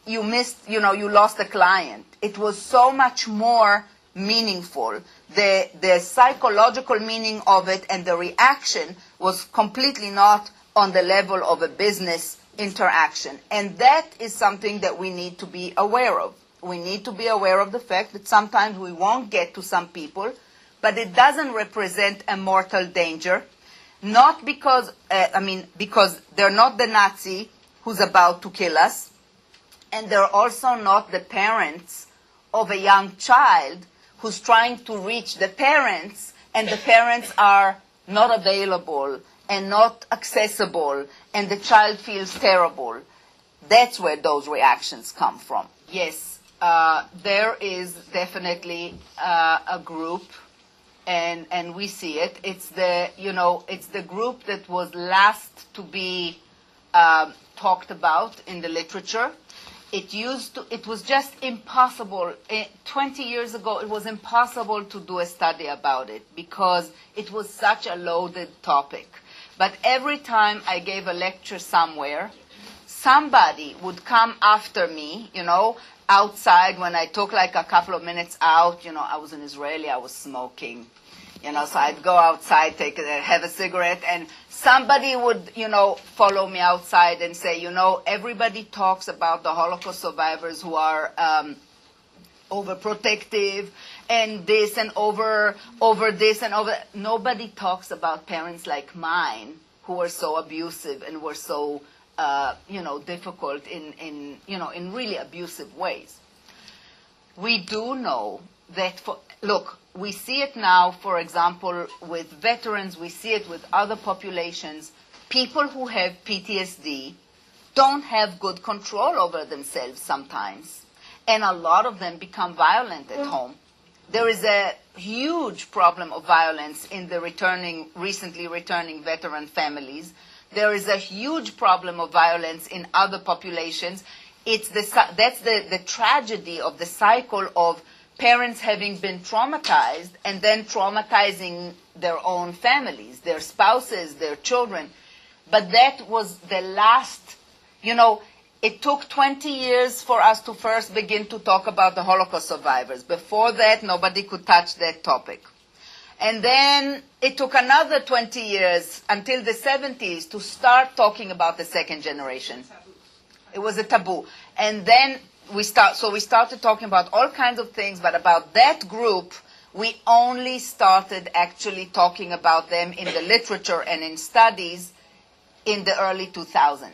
you lost a client. It was so much more meaningful. The psychological meaning of it and the reaction was completely not on the level of a business interaction. And that is something that we need to be aware of. We need to be aware of the fact that sometimes we won't get to some people, but it doesn't represent a mortal danger. Not because, because they're not the Nazi who's about to kill us, and they're also not the parents of a young child who's trying to reach the parents, and the parents are not available and not accessible, and the child feels terrible. That's where those reactions come from. Yes, there is definitely a group, and we see it. It's the group that was last to be talked about in the literature. It was just impossible. 20 years ago, it was impossible to do a study about it because it was such a loaded topic. But every time I gave a lecture somewhere, somebody would come after me, outside when I took like a couple of minutes out. I was an Israeli, I was smoking. So I'd go outside, have a cigarette, and somebody would, follow me outside and say, everybody talks about the Holocaust survivors who are overprotective and this and over this and over. Nobody talks about parents like mine who were so abusive and were so, difficult in really abusive ways. We do know that we see it now, for example, with veterans, we see it with other populations. People who have PTSD don't have good control over themselves sometimes, and a lot of them become violent at home. There is a huge problem of violence in the recently returning veteran families. There is a huge problem of violence in other populations. That's the tragedy of the cycle of parents having been traumatized and then traumatizing their own families, their spouses, their children. But that was the last, it took 20 years for us to first begin to talk about the Holocaust survivors. Before that, nobody could touch that topic. And then it took another 20 years until the 70s to start talking about the second generation. It was a taboo. And then we started talking about all kinds of things, but about that group, we only started actually talking about them in the literature and in studies in the early 2000s.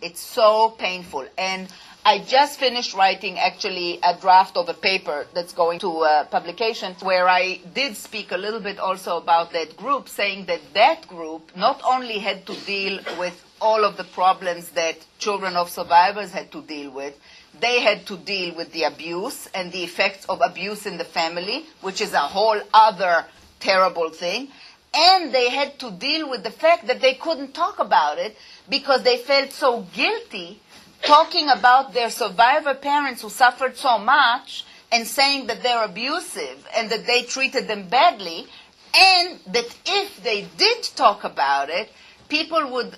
It's so painful. And I just finished writing actually a draft of a paper that's going to publication where I did speak a little bit also about that group, saying that that group not only had to deal with all of the problems that children of survivors had to deal with, they had to deal with the abuse and the effects of abuse in the family, which is a whole other terrible thing. And they had to deal with the fact that they couldn't talk about it because they felt so guilty talking about their survivor parents who suffered so much and saying that they're abusive and that they treated them badly, and that if they did talk about it, people would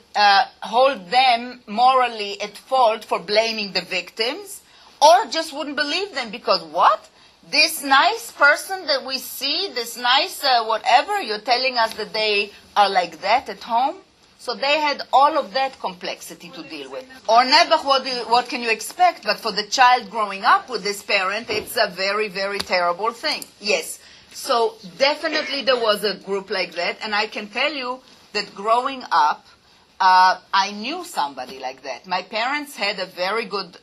hold them morally at fault for blaming the victims, or just wouldn't believe them because what? This nice person that we see, this nice whatever, you're telling us that they are like that at home? So they had all of that complexity to deal with. Or Nebuch, what can you expect? But for the child growing up with this parent, it's a very, very terrible thing. Yes. So definitely there was a group like that. And I can tell you that growing up, I knew somebody like that. My parents had a very good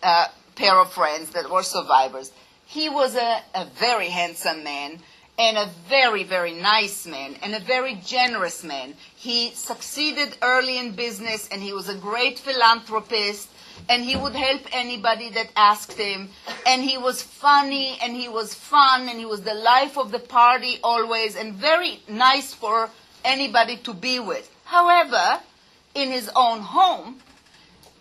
pair of friends that were survivors. He was a very handsome man and a very, very nice man and a very generous man. He succeeded early in business and he was a great philanthropist and he would help anybody that asked him. And he was funny and he was fun and he was the life of the party always and very nice for anybody to be with. However, in his own home,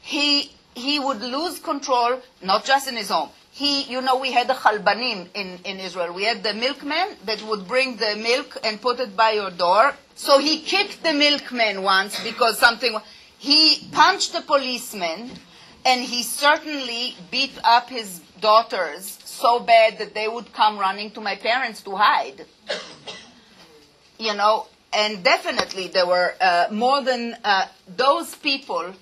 he would lose control, not just in his home. We had the chalbanim in Israel. We had the milkman that would bring the milk and put it by your door. So he kicked the milkman once because he punched the policeman, and he certainly beat up his daughters so bad that they would come running to my parents to hide. And definitely there were more than those people.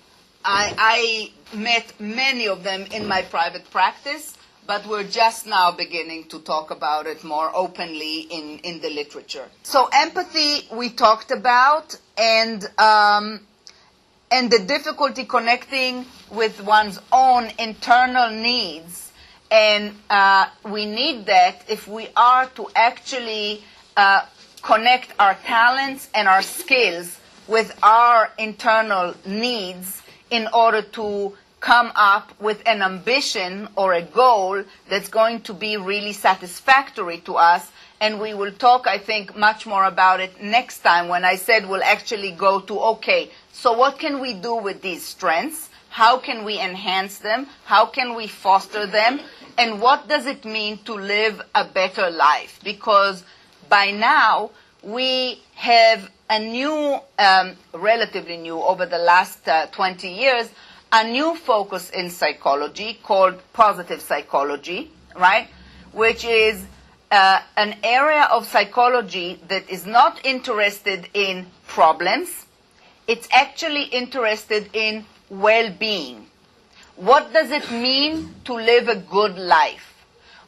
I met many of them in my private practice, but we're just now beginning to talk about it more openly in the literature. So empathy we talked about, and the difficulty connecting with one's own internal needs. And we need that if we are to actually connect our talents and our skills with our internal needs in order to come up with an ambition or a goal that's going to be really satisfactory to us. And we will talk, I think, much more about it next time when I said we'll actually go to, okay, so what can we do with these strengths? How can we enhance them? How can we foster them? And what does it mean to live a better life? Because by now, we have a new, relatively new, over the last 20 years, a new focus in psychology called positive psychology, right? Which is an area of psychology that is not interested in problems. It's actually interested in well-being. What does it mean to live a good life?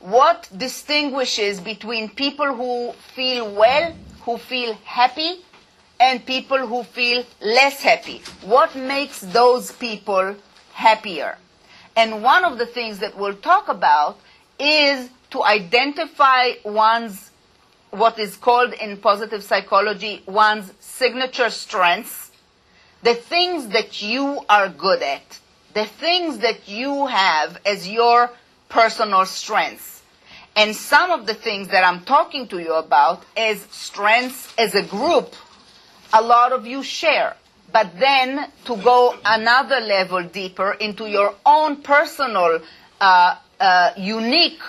What distinguishes between people who feel well, who feel happy, and people who feel less happy? What makes those people happier? And one of the things that we'll talk about is to identify what is called in positive psychology, one's signature strengths, the things that you are good at, the things that you have as your personal strengths. And some of the things that I'm talking to you about as strengths as a group, a lot of you share. But then to go another level deeper into your own personal, unique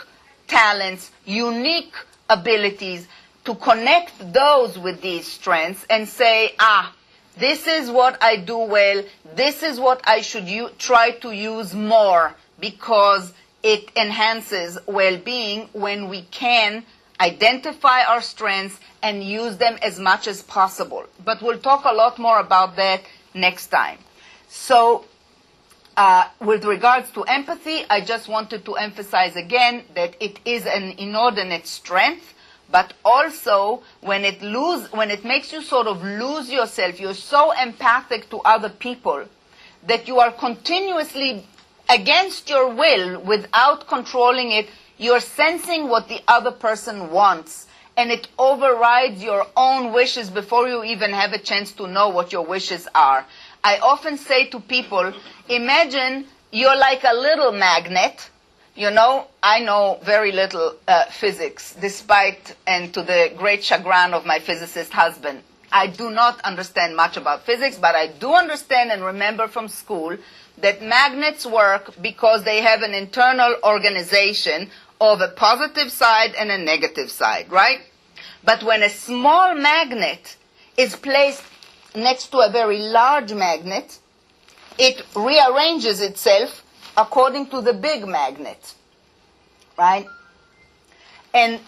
talents, unique abilities, to connect those with these strengths and say, this is what I do well, this is what I should try to use more, because it enhances well-being when we can identify our strengths and use them as much as possible. But we'll talk a lot more about that next time. So with regards to empathy, I just wanted to emphasize again that it is an inordinate strength, but also when it makes you sort of lose yourself, you're so empathic to other people that you are continuously, against your will, without controlling it, you're sensing what the other person wants, and it overrides your own wishes before you even have a chance to know what your wishes are. I often say to people, imagine you're like a little magnet. You know, I know very little physics, despite and to the great chagrin of my physicist husband. I do not understand much about physics, but I do understand and remember from school that magnets work because they have an internal organization of a positive side and a negative side, right? But when a small magnet is placed next to a very large magnet, it rearranges itself according to the big magnet, right? And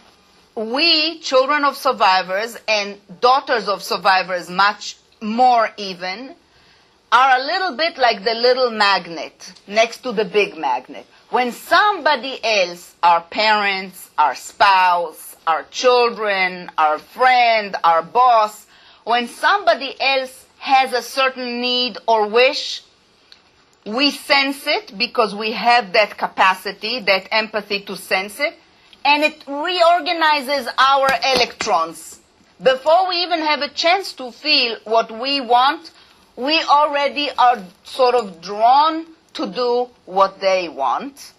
we, children of survivors and daughters of survivors much more even, are a little bit like the little magnet next to the big magnet. When somebody else, our parents, our spouse, our children, our friend, our boss, when somebody else has a certain need or wish, we sense it because we have that capacity, that empathy to sense it, and it reorganizes our electrons. Before we even have a chance to feel what we want, we already are sort of drawn to do what they want.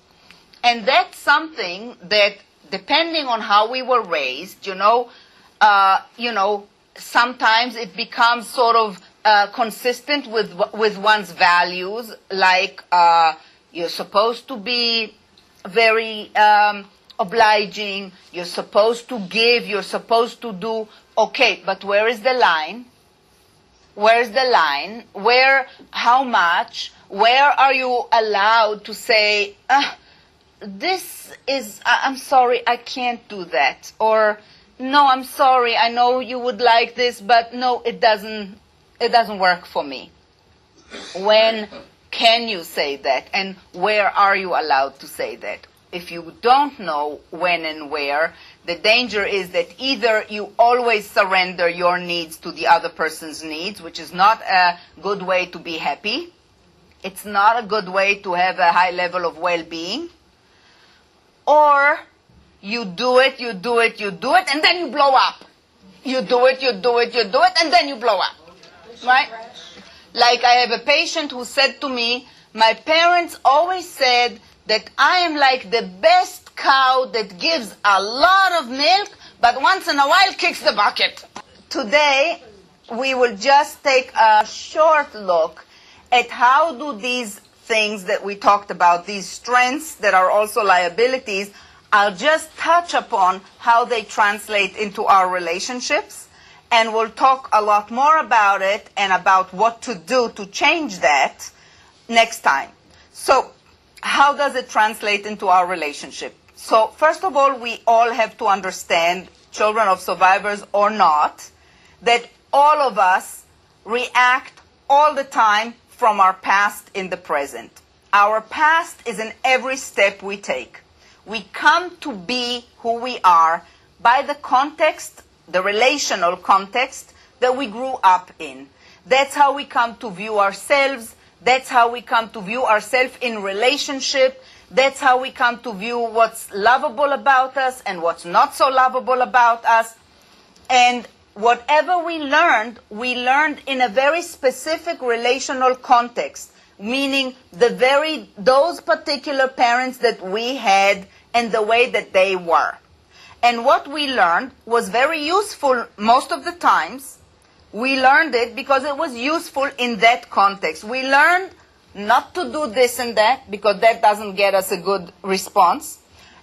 And that's something that, depending on how we were raised, sometimes it becomes sort of consistent with one's values, like you're supposed to be very obliging, you're supposed to give, you're supposed to do. Okay, but where is the line? Where is the line? Where, how much? Where are you allowed to say, this is, I'm sorry, I can't do that. Or, no, I'm sorry, I know you would like this, but no, it doesn't work for me. When can you say that? And where are you allowed to say that? If you don't know when and where, the danger is that either you always surrender your needs to the other person's needs, which is not a good way to be happy. It's not a good way to have a high level of well-being. Or you do it, and then you blow up. You do it, and then you blow up. Right? Like I have a patient who said to me, my parents always said that I am like the best cow that gives a lot of milk, but once in a while kicks the bucket. Today, we will just take a short look at how do these things that we talked about, these strengths that are also liabilities, I'll just touch upon how they translate into our relationships, and we'll talk a lot more about it and about what to do to change that next time. So, how does it translate into our relationship? So, first of all, we all have to understand, children of survivors or not, that all of us react all the time from our past in the present. Our past is in every step we take. We come to be who we are by the context, the relational context that we grew up in. That's how we come to view ourselves. That's how we come to view ourselves in relationship. That's how we come to view what's lovable about us and what's not so lovable about us. And whatever we learned in a very specific relational context, meaning those particular parents that we had and the way that they were. And what we learned was very useful most of the times. We learned it because it was useful in that context. We learned not to do this and that because that doesn't get us a good response.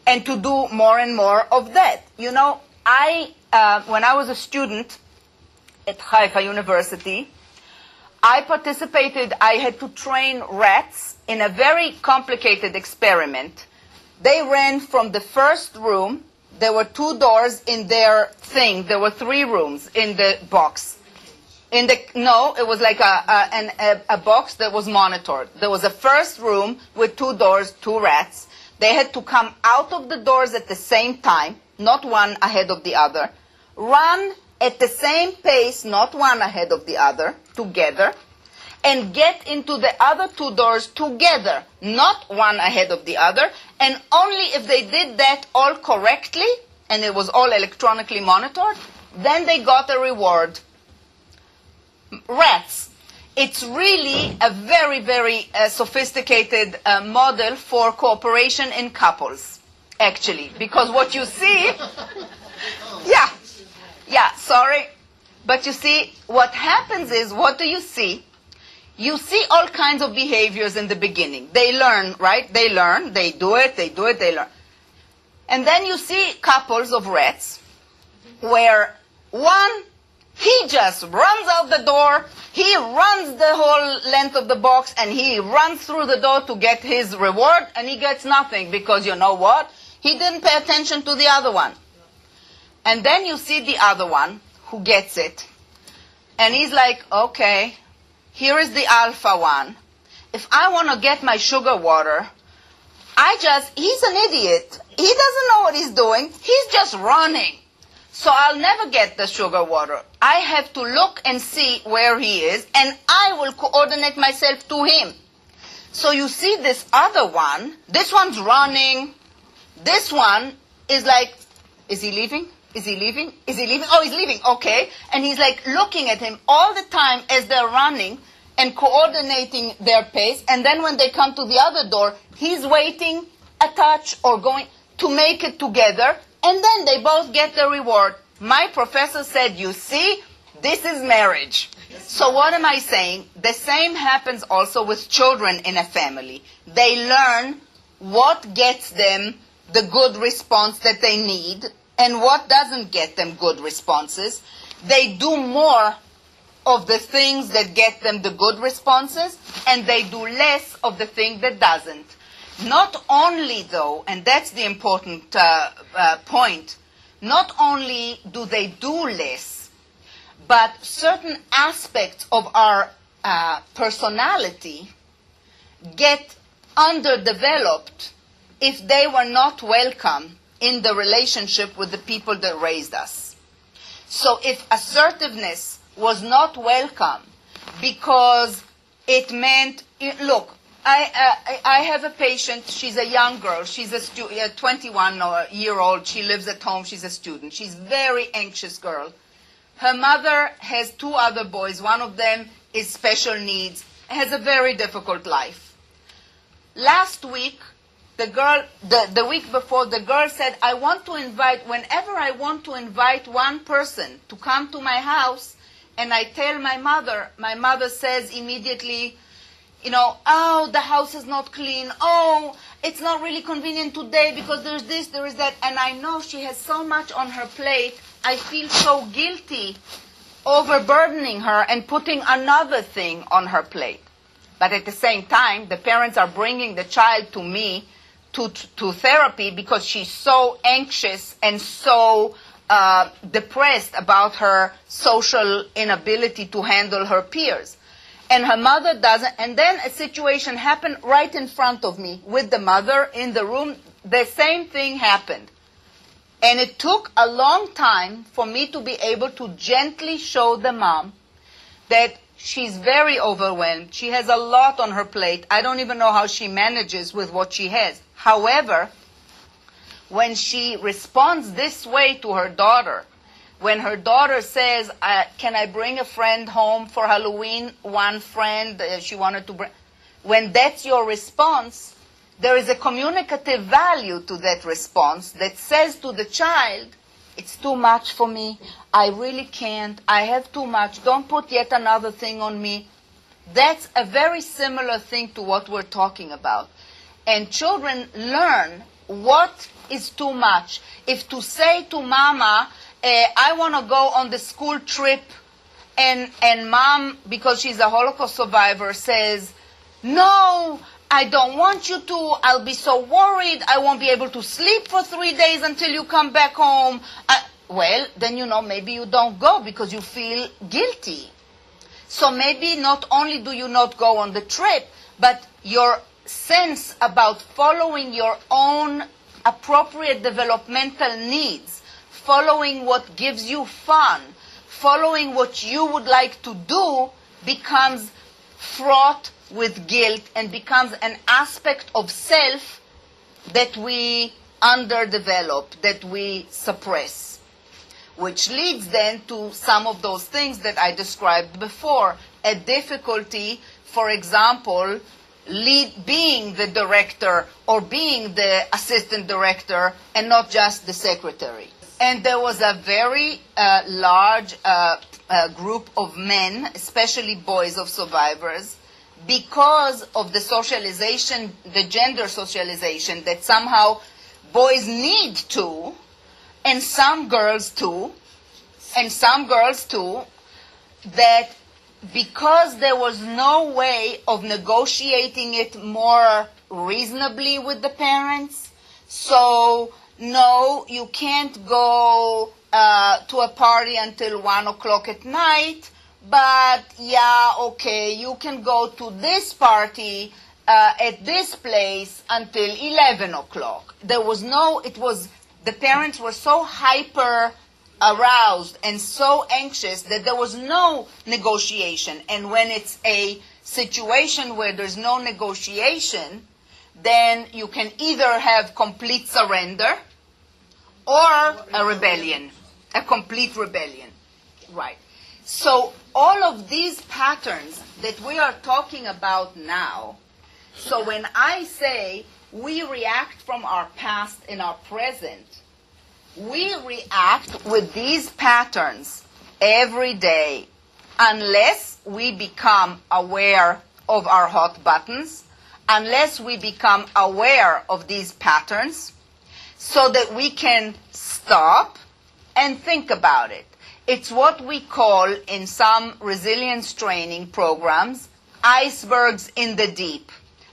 and to do more and more of that. You know, when I was a student at Haifa University, I had to train rats in a very complicated experiment. They ran from the first room. There were 2 doors in their thing. There were 3 rooms in the box. No, it was like a box that was monitored. There was a first room with 2 doors, 2 rats. They had to come out of the doors at the same time, not one ahead of the other, run at the same pace, not one ahead of the other, together, and get into the other 2 doors together, not one ahead of the other, and only if they did that all correctly, and it was all electronically monitored, then they got a reward. Rats. It's really a very, very sophisticated model for cooperation in couples, actually, because what you see, sorry, but you see, what happens is, what do you see? You see all kinds of behaviors in the beginning. They learn, right? They learn, they do it, they learn. And then you see couples of rats where one, he just runs out the door, he runs the whole length of the box, and he runs through the door to get his reward, and he gets nothing because, you know what? He didn't pay attention to the other one. And then you see the other one who gets it, and he's like, okay, here is the alpha one. If I want to get my sugar water, he's an idiot. He doesn't know what he's doing. He's just running. So I'll never get the sugar water. I have to look and see where he is, and I will coordinate myself to him. So you see this other one, this one's running. This one is like, is he leaving? Is he leaving? Is he leaving? Oh, he's leaving. Okay. And he's like looking at him all the time as they're running and coordinating their pace. And then when they come to the other door, he's waiting a touch or going to make it together. And then they both get the reward. My professor said, you see, this is marriage. So what am I saying? The same happens also with children in a family. They learn what gets them the good response that they need and what doesn't get them good responses. They do more of the things that get them the good responses, and they do less of the thing that doesn't. Not only, though, and that's the important point, not only do they do less, but certain aspects of our personality get underdeveloped if they were not welcome in the relationship with the people that raised us. So if assertiveness was not welcome because it meant, look, I have a patient, she's a young girl, she's a 21-year-old, she lives at home, she's a student, she's a very anxious girl. Her mother has 2 other boys, one of them is special needs, has a very difficult life. Last week, the week before, the girl said, whenever I want to invite one person to come to my house, and I tell my mother says immediately, oh, the house is not clean. Oh, it's not really convenient today because there's this, there is that. And I know she has so much on her plate. I feel so guilty overburdening her and putting another thing on her plate. But at the same time, the parents are bringing the child to me to therapy because she's so anxious and so depressed about her social inability to handle her peers. And her mother doesn't. And then a situation happened right in front of me with the mother in the room. The same thing happened. And it took a long time for me to be able to gently show the mom that she's very overwhelmed. She has a lot on her plate. I don't even know how she manages with what she has. However, when she responds this way to her daughter, when her daughter says, can I bring a friend home for Halloween? One friend she wanted to bring. When that's your response, there is a communicative value to that response that says to the child, it's too much for me. I really can't. I have too much. Don't put yet another thing on me. That's a very similar thing to what we're talking about. And children learn what is too much. If to say to mama, I want to go on the school trip, and mom, because she's a Holocaust survivor, says, no, I don't want you to, I'll be so worried, I won't be able to sleep for 3 days until you come back home. Well, then, maybe you don't go because you feel guilty. So maybe not only do you not go on the trip, but your sense about following your own appropriate developmental needs, following what gives you fun, following what you would like to do, becomes fraught with guilt and becomes an aspect of self that we underdevelop, that we suppress, which leads then to some of those things that I described before. A difficulty, for example, being the director or being the assistant director and not just the secretary. And there was a very large group of men, especially boys of survivors, because of the socialization, the gender socialization, that somehow boys need to, and some girls too, that because there was no way of negotiating it more reasonably with the parents, so no, you can't go to a party until 1 o'clock at night, but yeah, okay, you can go to this party at this place until 11 o'clock. The parents were so hyper aroused and so anxious that there was no negotiation. And when it's a situation where there's no negotiation, then you can either have complete surrender or a rebellion, a complete rebellion. Right. So all of these patterns that we are talking about now, so when I say we react from our past in our present, we react with these patterns every day unless we become aware of our hot buttons, unless we become aware of these patterns so that we can stop and think about it. It's what we call in some resilience training programs icebergs in the deep.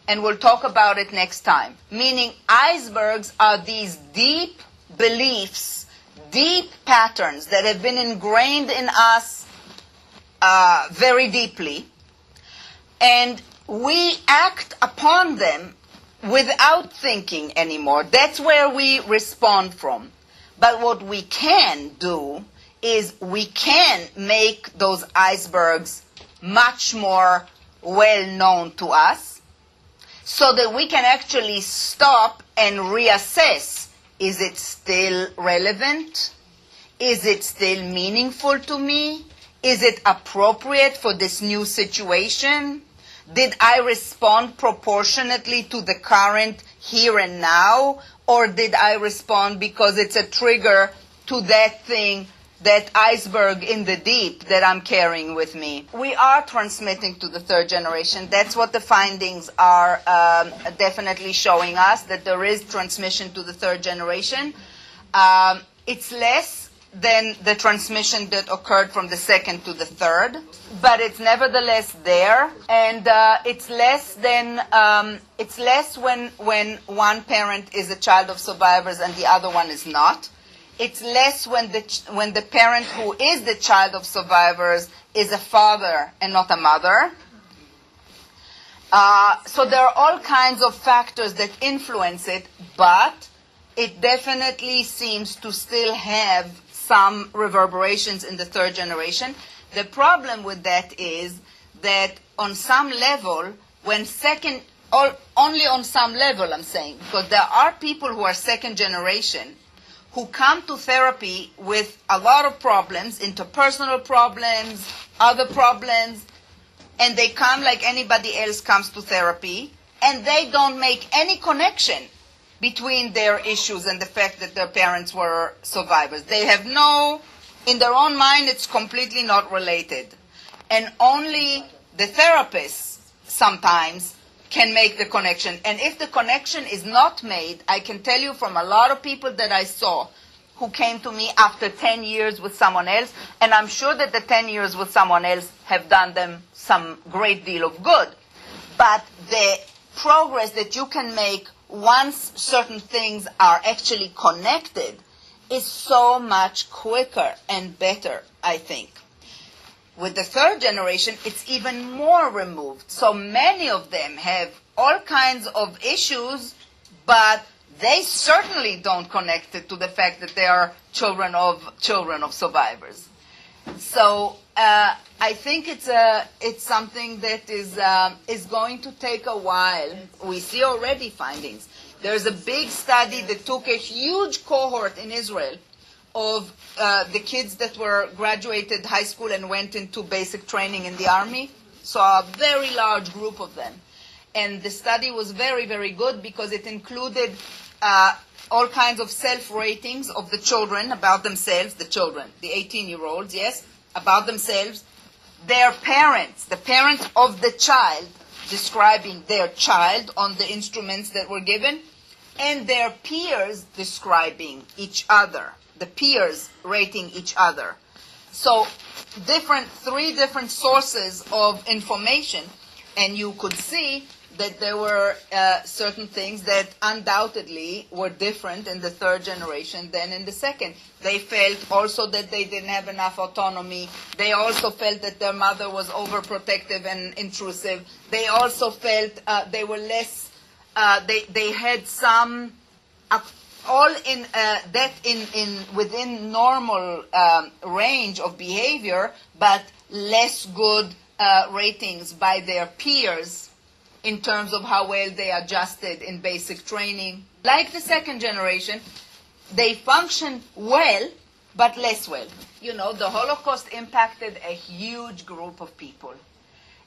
And we'll talk about it next time. Meaning icebergs are these deep beliefs, deep patterns that have been ingrained in us very deeply. And we act upon them without thinking anymore. That's where we respond from. But what we can do is we can make those icebergs much more well known to us so that we can actually stop and reassess. Is it still relevant? Is it still meaningful to me? Is it appropriate for this new situation? Did I respond proportionately to the current here and now? Or did I respond because it's a trigger to that thing, that iceberg in the deep that I'm carrying with me? We are transmitting to the third generation. That's what the findings are definitely showing us, that there is transmission to the third generation. It's less than the transmission that occurred from the second to the third, but it's nevertheless there, and it's less when one parent is a child of survivors and the other one is not. It's less when the parent who is the child of survivors is a father and not a mother. So there are all kinds of factors that influence it, but it definitely seems to still have some reverberations in the third generation. The problem with that is that on some level, only on some level I'm saying, because there are people who are second generation who come to therapy with a lot of problems, interpersonal problems, other problems, and they come like anybody else comes to therapy, and they don't make any connection between their issues and the fact that their parents were survivors. They have in their own mind, it's completely not related. And only the therapists sometimes can make the connection. And if the connection is not made, I can tell you from a lot of people that I saw who came to me after 10 years with someone else, and I'm sure that the 10 years with someone else have done them some great deal of good. But the progress that you can make once certain things are actually connected is so much quicker and better, I think. With the third generation, it's even more removed. So many of them have all kinds of issues, but they certainly don't connect it to the fact that they are children of survivors. So I think it's something that is going to take a while. We see already findings. There's a big study that took a huge cohort in Israel of the kids that were graduated high school and went into basic training in the army. So a very large group of them. And the study was very, very good because it included all kinds of self-ratings of the children about themselves, the 18-year-olds, yes, about themselves, their parents, the parents of the child describing their child on the instruments that were given, and their peers describing each other, the peers rating each other. So three different sources of information, and you could see that there were certain things that undoubtedly were different in the third generation than in the second. They felt also that they didn't have enough autonomy. They also felt that their mother was overprotective and intrusive. They also felt they were less, they had some, all in that within normal range of behavior, but less good ratings by their peers in terms of how well they adjusted in basic training. Like the second generation, they function well, but less well. You know, the Holocaust impacted a huge group of people.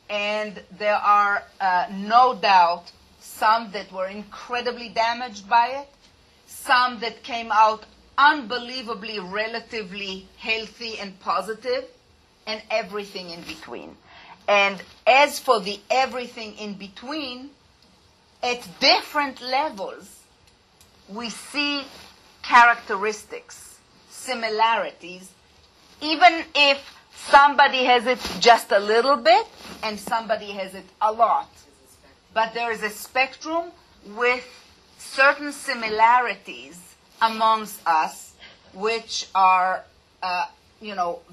And there are no doubt some that were incredibly damaged by it, some that came out unbelievably relatively healthy and positive, and everything in between. And as for the everything in between, at different levels, we see characteristics, similarities, even if somebody has it just a little bit and somebody has it a lot. But there is a spectrum with certain similarities amongst us, which are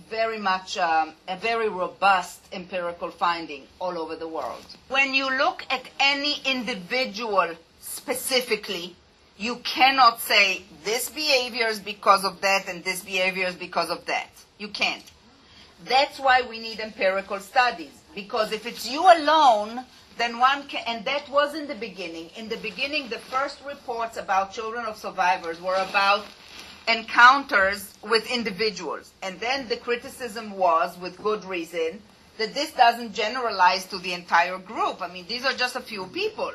very much a very robust empirical finding all over the world. When you look at any individual specifically, you cannot say this behavior is because of that and this behavior is because of that. You can't. That's why we need empirical studies, because if it's you alone, then one can, and that was in the beginning. In the beginning, the first reports about children of survivors were about encounters with individuals. And then the criticism was, with good reason, that this doesn't generalize to the entire group. I mean, these are just a few people.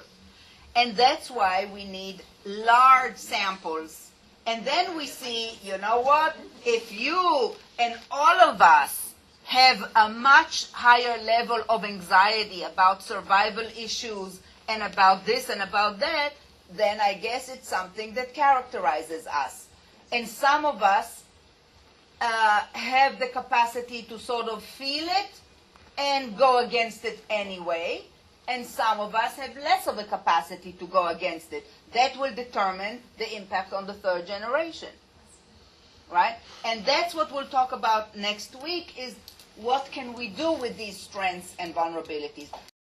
And that's why we need large samples. And then we see, you know what? If you and all of us have a much higher level of anxiety about survival issues and about this and about that, then I guess it's something that characterizes us. And some of us have the capacity to sort of feel it and go against it anyway. And some of us have less of a capacity to go against it. That will determine the impact on the third generation. Right? And that's what we'll talk about next week, is what can we do with these strengths and vulnerabilities.